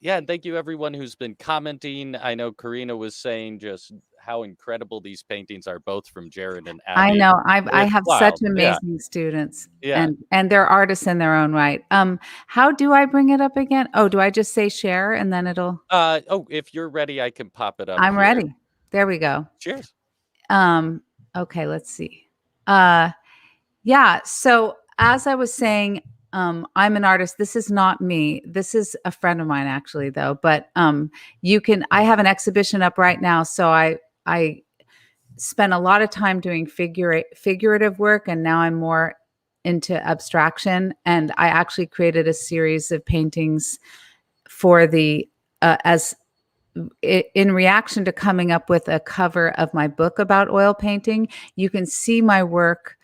Yeah, and thank you everyone who's been commenting. I know Karina was saying just how incredible these paintings are, both from Jaren and Abby.
I know. I have
wild.
such amazing students.
Yeah.
And they're artists in their own right. How do I bring it up again? Oh, do I just say share and then it'll
If you're ready, I can pop it up.
I'm
here.
ready. There we go.
Cheers.
Okay, let's see. Yeah, so as I was saying, I'm an artist. This is not me. This is a friend of mine, actually, though. But I have an exhibition up right now. So I spent a lot of time doing figurative work, and now I'm more into abstraction. And I actually created a series of paintings for the in reaction to coming up with a cover of my book about oil painting. You can see my work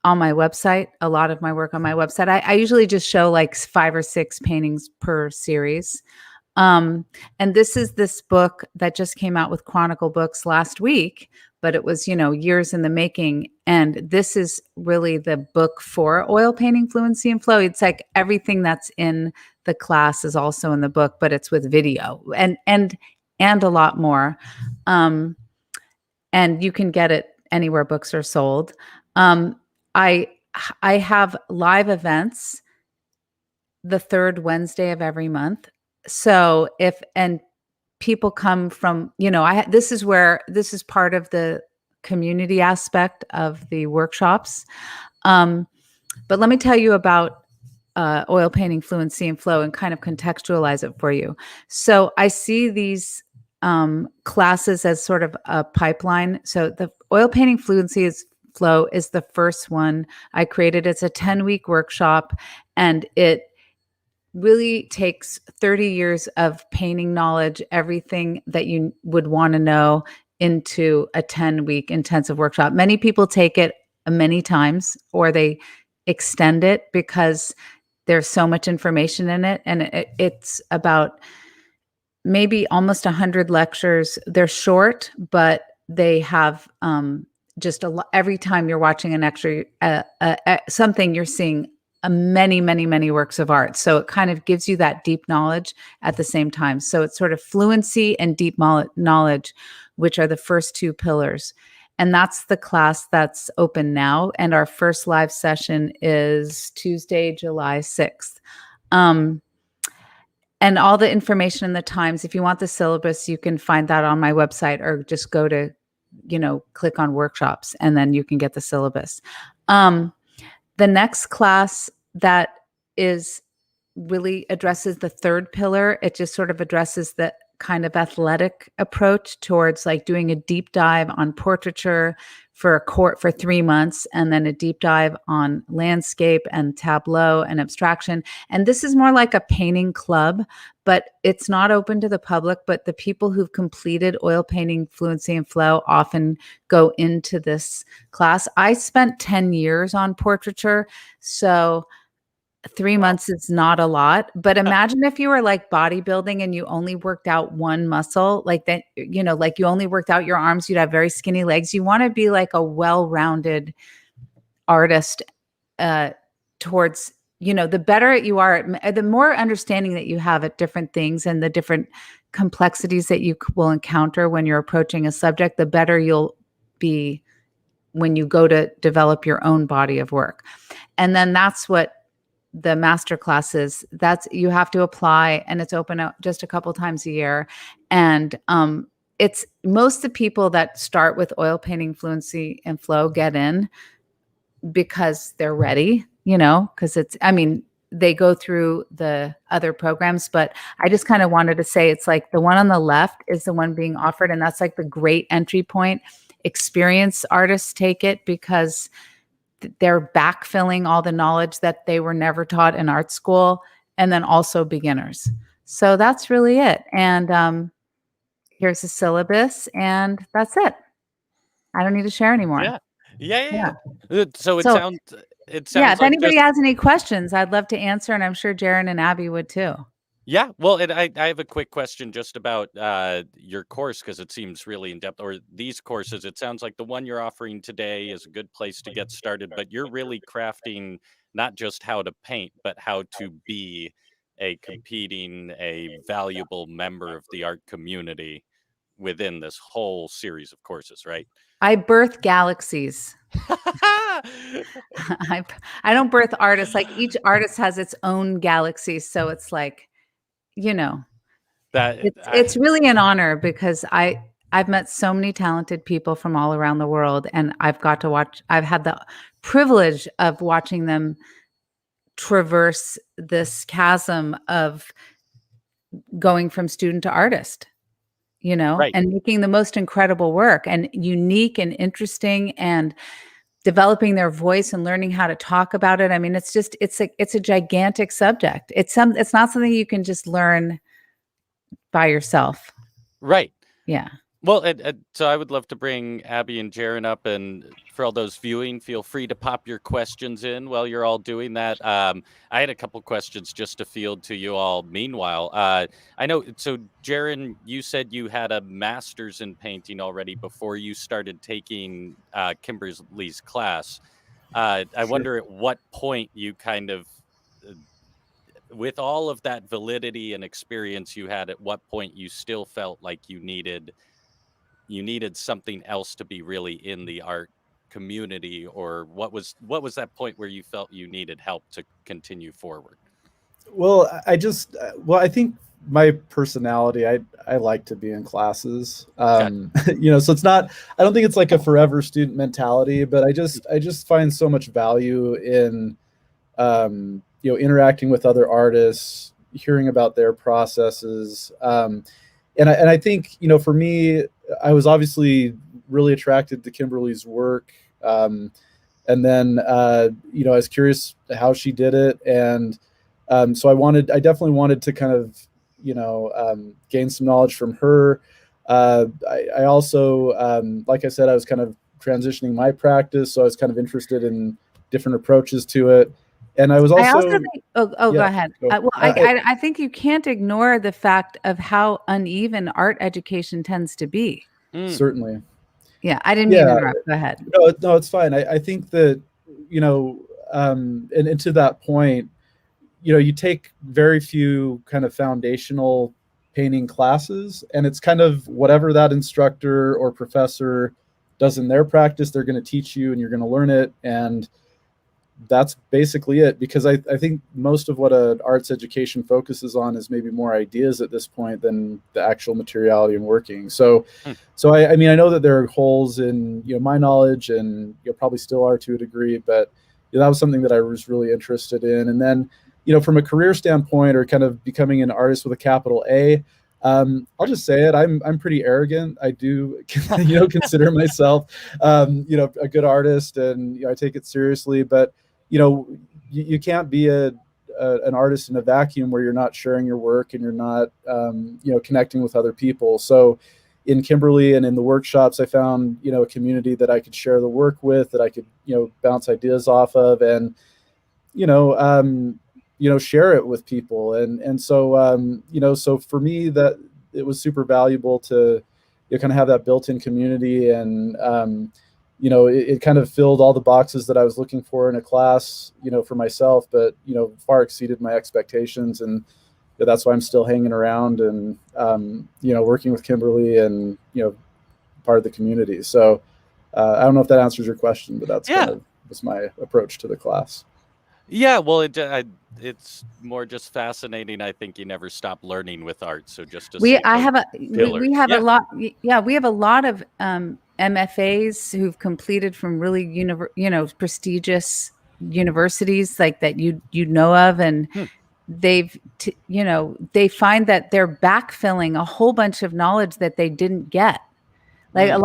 on my website, a lot of my work on my website. I usually just show like 5 or 6 paintings per series. And this is this book that just came out with Chronicle Books last week, but it was, years in the making. And this is really the book for oil painting fluency and flow. It's like everything that's in the class is also in the book, but it's with video and a lot more. And you can get it anywhere books are sold. I have live events the third Wednesday of every month. So people come from, this is part of the community aspect of the workshops. But let me tell you about oil painting fluency and flow and kind of contextualize it for you. So I see these classes as sort of a pipeline. So the oil painting fluency Flow is the first one I created. It's a 10-week workshop, and it really takes 30 years of painting knowledge, everything that you would want to know, into a 10-week intensive workshop. Many people take it many times, or they extend it because there's so much information in it. And it's about maybe almost 100 lectures. They're short, but they have just every time you're watching an extra something, you're seeing many, many, many works of art. So it kind of gives you that deep knowledge at the same time. So it's sort of fluency and deep knowledge, which are the first 2 pillars. And that's the class that's open now. And our first live session is Tuesday, July 6th. And all the information and the times, if you want the syllabus, you can find that on my website, or just go to click on workshops, and then you can get the syllabus. The next class that really addresses the third pillar. It just sort of addresses the kind of athletic approach towards like doing a deep dive on portraiture for 3 months, and then a deep dive on landscape and tableau and abstraction. And this is more like a painting club, but it's not open to the public. But the people who've completed oil painting fluency and flow often go into this class. I spent 10 years on portraiture, so 3 months is not a lot, but imagine if you were like bodybuilding and you only worked out one muscle, like that, like you only worked out your arms, you'd have very skinny legs. You want to be like a well-rounded artist towards, the better you are, the more understanding that you have at different things and the different complexities that you will encounter when you're approaching a subject, the better you'll be when you go to develop your own body of work. And then that's what the master classes, that's, you have to apply, and it's open out just a couple times a year. And it's most of the people that start with oil painting fluency and flow get in because they're ready, because they go through the other programs, but I just kind of wanted to say it's like the one on the left is the one being offered, and that's like the great entry point. Experienced artists take it because they're backfilling all the knowledge that they were never taught in art school, and then also beginners. So that's really it. And here's the syllabus, and that's it. I don't need to share anymore.
Yeah. So
So,
sounds
yeah, if
like
anybody has any questions, I'd love to answer, and I'm sure Jaren and Abby would too.
Yeah, well, and I have a quick question just about your course, because it seems really in depth, or these courses. It sounds like the one you're offering today is a good place to get started, but you're really crafting not just how to paint, but how to be a valuable member of the art community within this whole series of courses, right?
I birth galaxies. I don't birth artists. Like each artist has its own galaxy, so it's like, it's really an honor because I've met so many talented people from all around the world, and I've had the privilege of watching them traverse this chasm of going from student to artist,
Right.
and making the most incredible work and unique and interesting, and developing their voice and learning how to talk about it. I mean, it's a gigantic subject. It's not something you can just learn by yourself.
Right.
Yeah.
Well, so I would love to bring Abby and Jaren up, and for all those viewing, feel free to pop your questions in while you're all doing that. I had a couple questions just to field to you all. Meanwhile, I know, so Jaren, you said you had a master's in painting already before you started taking Kimberly's class. I wonder at what point you kind of, with all of that validity and experience you had, at what point you still felt like you needed something else to be really in the art community, or what was that point where you felt you needed help to continue forward?
Well, I think my personality, I like to be in classes. So it's not, I don't think it's like a forever student mentality, but I just find so much value in, interacting with other artists, hearing about their processes. And I think, for me, I was obviously really attracted to Kimberly's work. And then, I was curious how she did it. And so I definitely wanted to kind of, gain some knowledge from her. I also, like I said, I was kind of transitioning my practice. So I was kind of interested in different approaches to it. And I was also.
I also think, go ahead. I think you can't ignore the fact of how uneven art education tends to be.
Certainly.
Yeah, I didn't mean to interrupt. Go ahead.
No, it's fine. I think that, and to that point, you take very few kind of foundational painting classes, and it's kind of whatever that instructor or professor does in their practice, they're going to teach you, and you're going to learn it. And that's basically it, because I think most of what an arts education focuses on is maybe more ideas at this point than the actual materiality and working. So I know that there are holes in my knowledge, and probably still are to a degree, but that was something that I was really interested in. And then from a career standpoint, or kind of becoming an artist with a capital A, I'll just say it. I'm pretty arrogant. I do, consider myself, a good artist, and I take it seriously. But you can't be an artist in a vacuum where you're not sharing your work and you're not, connecting with other people. So in Kimberly and in the workshops, I found, a community that I could share the work with, that I could, bounce ideas off of. And, share it with people. And so, so for me, that it was super valuable to kind of have that built-in community. And, it kind of filled all the boxes that I was looking for in a class, for myself, but, far exceeded my expectations. And that's why I'm still hanging around and, working with Kimberly and, part of the community. So I don't know if that answers your question, but that's kind of was my approach to the class.
Yeah, well, it's more just fascinating. I think you never stop learning with art. So just to see
I have a
pillars.
we have a lot. Yeah, we have a lot of MFAs who've completed from really prestigious universities like that you know of, and they find that they're backfilling a whole bunch of knowledge that they didn't get. Like a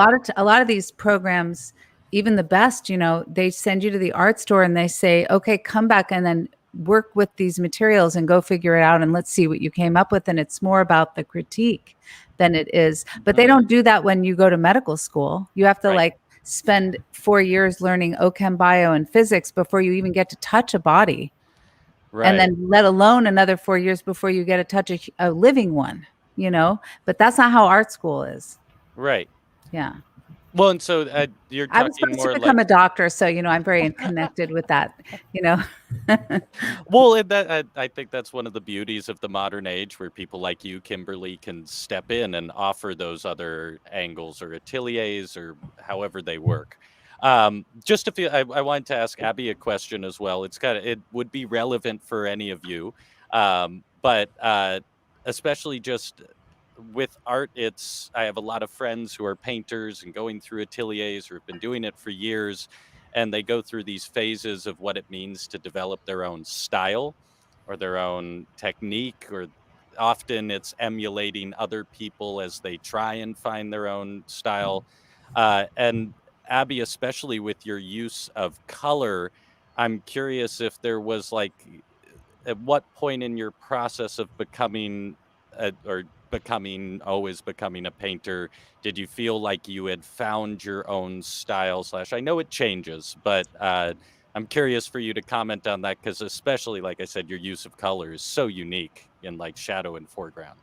lot of these programs, even the best, they send you to the art store and they say, okay, come back and then work with these materials and go figure it out. And let's see what you came up with. And it's more about the critique than it is. But they don't do that when you go to medical school. You have to spend 4 years learning OChem bio and physics before you even get to touch a body. Right. And then let alone another 4 years before you get to touch a living one, but that's not how art school is.
Right.
Yeah.
Well, and so you're talking
I was supposed
more
to become
like
a doctor, so I'm very connected with that.
Well, and that I think that's one of the beauties of the modern age, where people like you, Kimberly, can step in and offer those other angles or ateliers or however they work. Just to feel, I wanted to ask Abby a question as well. It would be relevant for any of you, but especially just with art, I have a lot of friends who are painters and going through ateliers or have been doing it for years, and they go through these phases of what it means to develop their own style or their own technique, or often it's emulating other people as they try and find their own style. And Abby, especially with your use of color, I'm curious if there was at what point in your process of always becoming a painter, did you feel like you had found your own style / I know it changes, but I'm curious for you to comment on that, because especially, like I said, your use of color is so unique in shadow and foreground.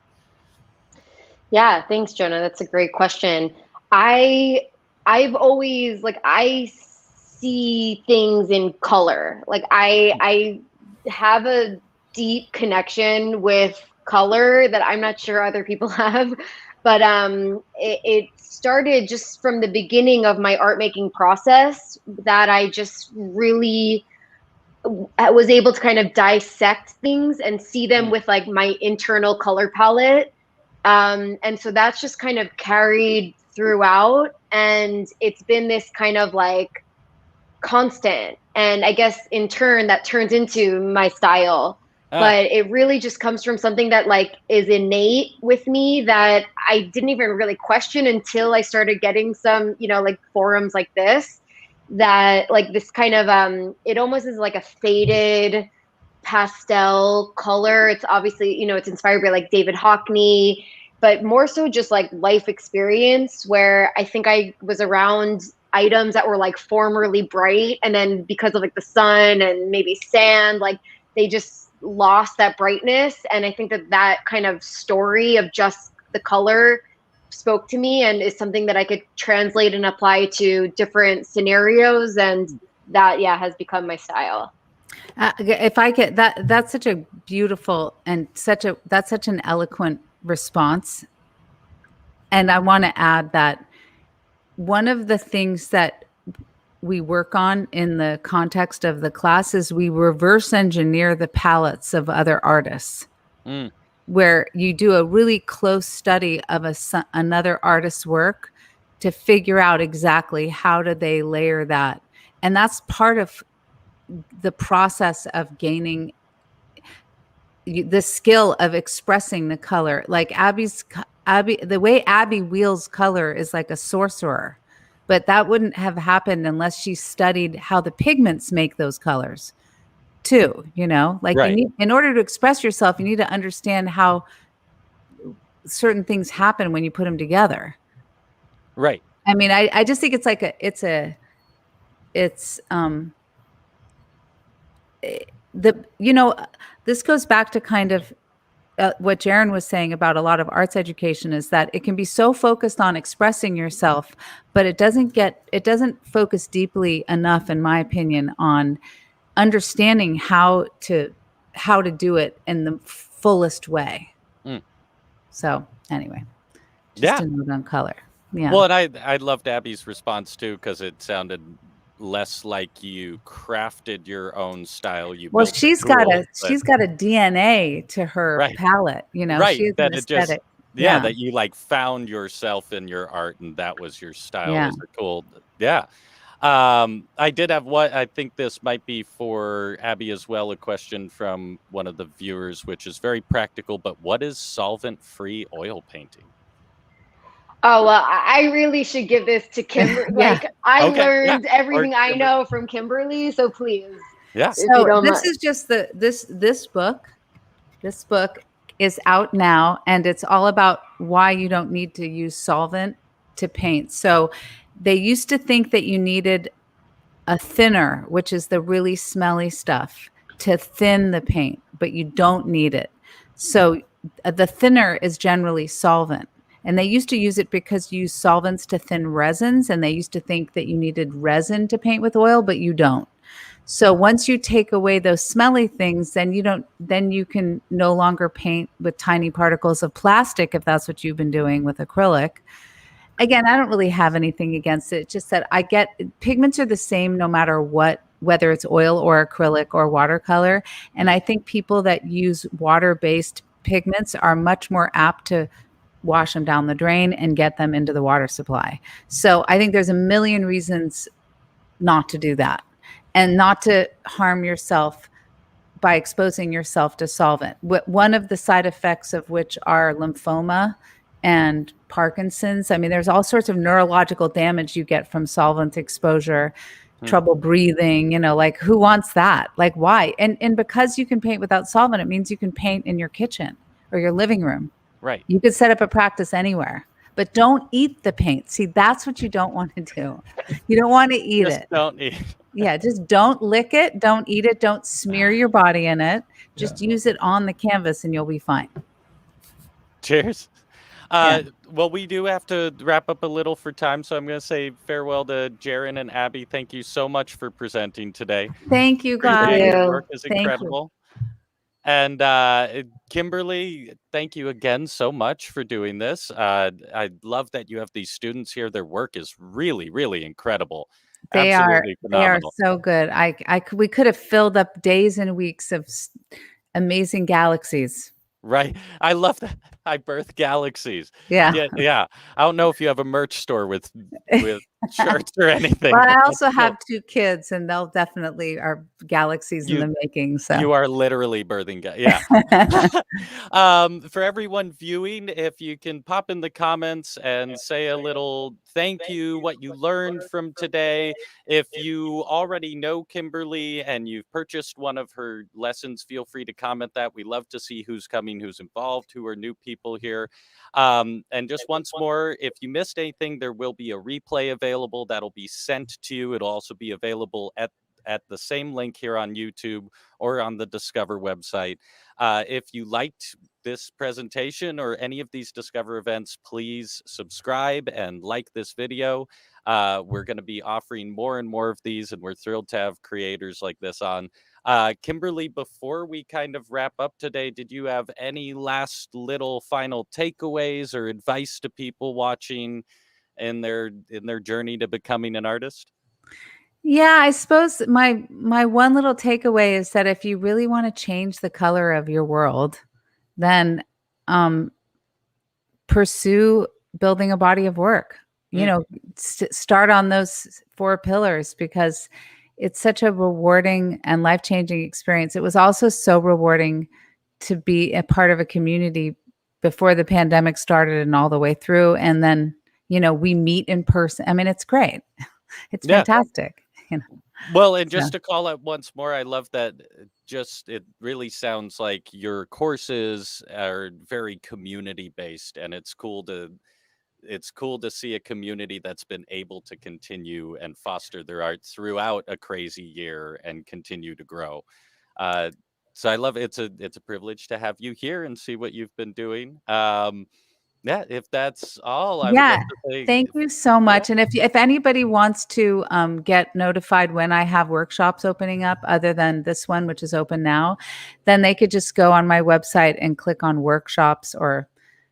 Yeah, thanks, Jonah. That's a great question. I've always I see things in color. I have a deep connection with color that I'm not sure other people have, but it started just from the beginning of my art making process, that I just really was able to kind of dissect things and see them with my internal color palette. And so that's just kind of carried throughout, and it's been this kind of constant, and I guess in turn that turns into my style. But it really just comes from something that is innate with me that I didn't even really question until I started getting some forums like this, that this kind of it almost is like a faded pastel color. It's obviously, it's inspired by David Hockney, but more so just life experience, where I think I was around items that were formerly bright, and then because of the sun and maybe sand, they just lost that brightness. And I think that kind of story of just the color spoke to me, and is something that I could translate and apply to different scenarios, and that has become my style.
If I get that's such a beautiful and that's such an eloquent response. And I want to add that one of the things that we work on in the context of the class is we reverse engineer the palettes of other artists, where you do a really close study of another artist's work to figure out exactly how do they layer that. And that's part of the process of gaining the skill of expressing the color. Like the way Abby wields color is like a sorcerer, but that wouldn't have happened unless she studied how the pigments make those colors too.
Right.
In order to express yourself, you need to understand how certain things happen when you put them together.
Right.
I mean, I just think this goes back to kind of what Jaren was saying about a lot of arts education, is that it can be so focused on expressing yourself, but it doesn't focus deeply enough, in my opinion, on understanding how to do it in the fullest way.
Mm.
So anyway, just
Yeah.
a note on color. Yeah.
Well, and I loved Abby's response too, because it sounded less like you crafted your own style. You
Well,
built the tools, but
she's got a DNA to her
right,
palette. She
right.
has an
That it just,
aesthetic.
yeah,
Yeah.
that you like found yourself in your art, and that was your style.
Yeah.
Was a cool, yeah. I did have what I think this might be for Abby as well. A question from one of the viewers, which is very practical. But what is solvent-free oil painting?
Oh, well, I really should give this to Kimberly.
Yeah.
Like, I
Okay, yeah,
learned
or
everything I
Kimber-
know from Kimberly, so please,
yeah,
if you
So
don't
this
mind.
is just this book. This book is out now, and it's all about why you don't need to use solvent to paint. So they used to think that you needed a thinner, which is the really smelly stuff, to thin the paint, but you don't need it. So the thinner is generally solvent. And they used to use it because you use solvents to thin resins, and they used to think that you needed resin to paint with oil, but you don't. So once you take away those smelly things, then you can no longer paint with tiny particles of plastic if that's what you've been doing with acrylic. Again, I don't really have anything against it. It's just that I get pigments are the same no matter what, whether it's oil or acrylic or watercolor. And I think people that use water-based pigments are much more apt to wash them down the drain and get them into the water supply. So I think there's a million reasons not to do that and not to harm yourself by exposing yourself to solvent. One of the side effects of which are lymphoma and Parkinson's. I mean, there's all sorts of neurological damage you get from solvent exposure,
Hmm.
trouble breathing, like who wants that? Like why? And because you can paint without solvent, it means you can paint in your kitchen or your living room.
right.
You could set up a practice anywhere. But don't eat the paint. See, that's what you don't want to do. You don't want to eat
Just
it.
don't need.
Yeah, just don't lick it, don't eat it, don't smear your body in it. Just use it on the canvas and you'll be fine.
Cheers.
Yeah.
Well, we do have to wrap up a little for time, so I'm going to say farewell to Jaren and Abby. Thank you so much for presenting today.
Thank you,
Appreciate
guys.
your
you.
work is
Thank you.
incredible. And Kimberly, thank you again so much for doing this. I love that you have these students here. Their work is really, really incredible.
They are
Absolutely phenomenal.
so good. We could have filled up days and weeks of amazing galaxies.
Right. I love that. I birth galaxies.
Yeah.
Yeah. I don't know if you have a merch store with shirts or anything.
But
but
I
that's
also
cool.
have 2 kids, and they'll definitely are galaxies in
You
the making. So
you are literally birthing yeah. For everyone viewing, if you can pop in the comments and say a little thank you, what you learned from today. If you already know Kimberly and you've purchased one of her lessons, feel free to comment that. We love to see who's coming, who's involved, who are new people here. And just once more, if you missed anything, there will be a replay available that'll be sent to you. It'll also be available at the same link here on YouTube or on the Discover website. If you liked this presentation or any of these Discover events, please subscribe and like this video. We're going to be offering more and more of these, and we're thrilled to have creators like this on. Kimberly, before we kind of wrap up today, did you have any last little final takeaways or advice to people watching in their journey to becoming an artist?
yeah, I suppose my one little takeaway is that if you really want to change the color of your world, then pursue building a body of work. Start on those 4 pillars, because it's such a rewarding and life-changing experience. It was also so rewarding to be a part of a community before the pandemic started and all the way through. And then, we meet in person. I mean, it's great. It's
Yeah.
fantastic.
Well, and just to call out once more, I love that it really sounds like your courses are very community based, and it's cool to see a community that's been able to continue and foster their art throughout a crazy year and continue to grow. So I love it. It's a privilege to have you here and see what you've been doing. Yeah, if that's all, I would love
Yeah.
to say
Thank you so
yeah.
much. And if anybody wants to get notified when I have workshops opening up, other than this one, which is open now, then they could just go on my website and click on workshops, or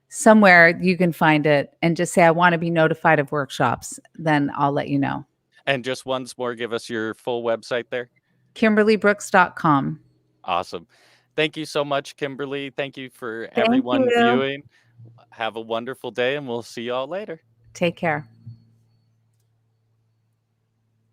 somewhere you can find it, and just say, I want to be notified of workshops. Then I'll let you know.
And just once more, give us your full website there.
KimberlyBrooks.com.
Awesome. Thank you so much, Kimberly. Thank you for
Thank
everyone
you.
viewing. Have a wonderful day, and we'll see you all later.
Take care.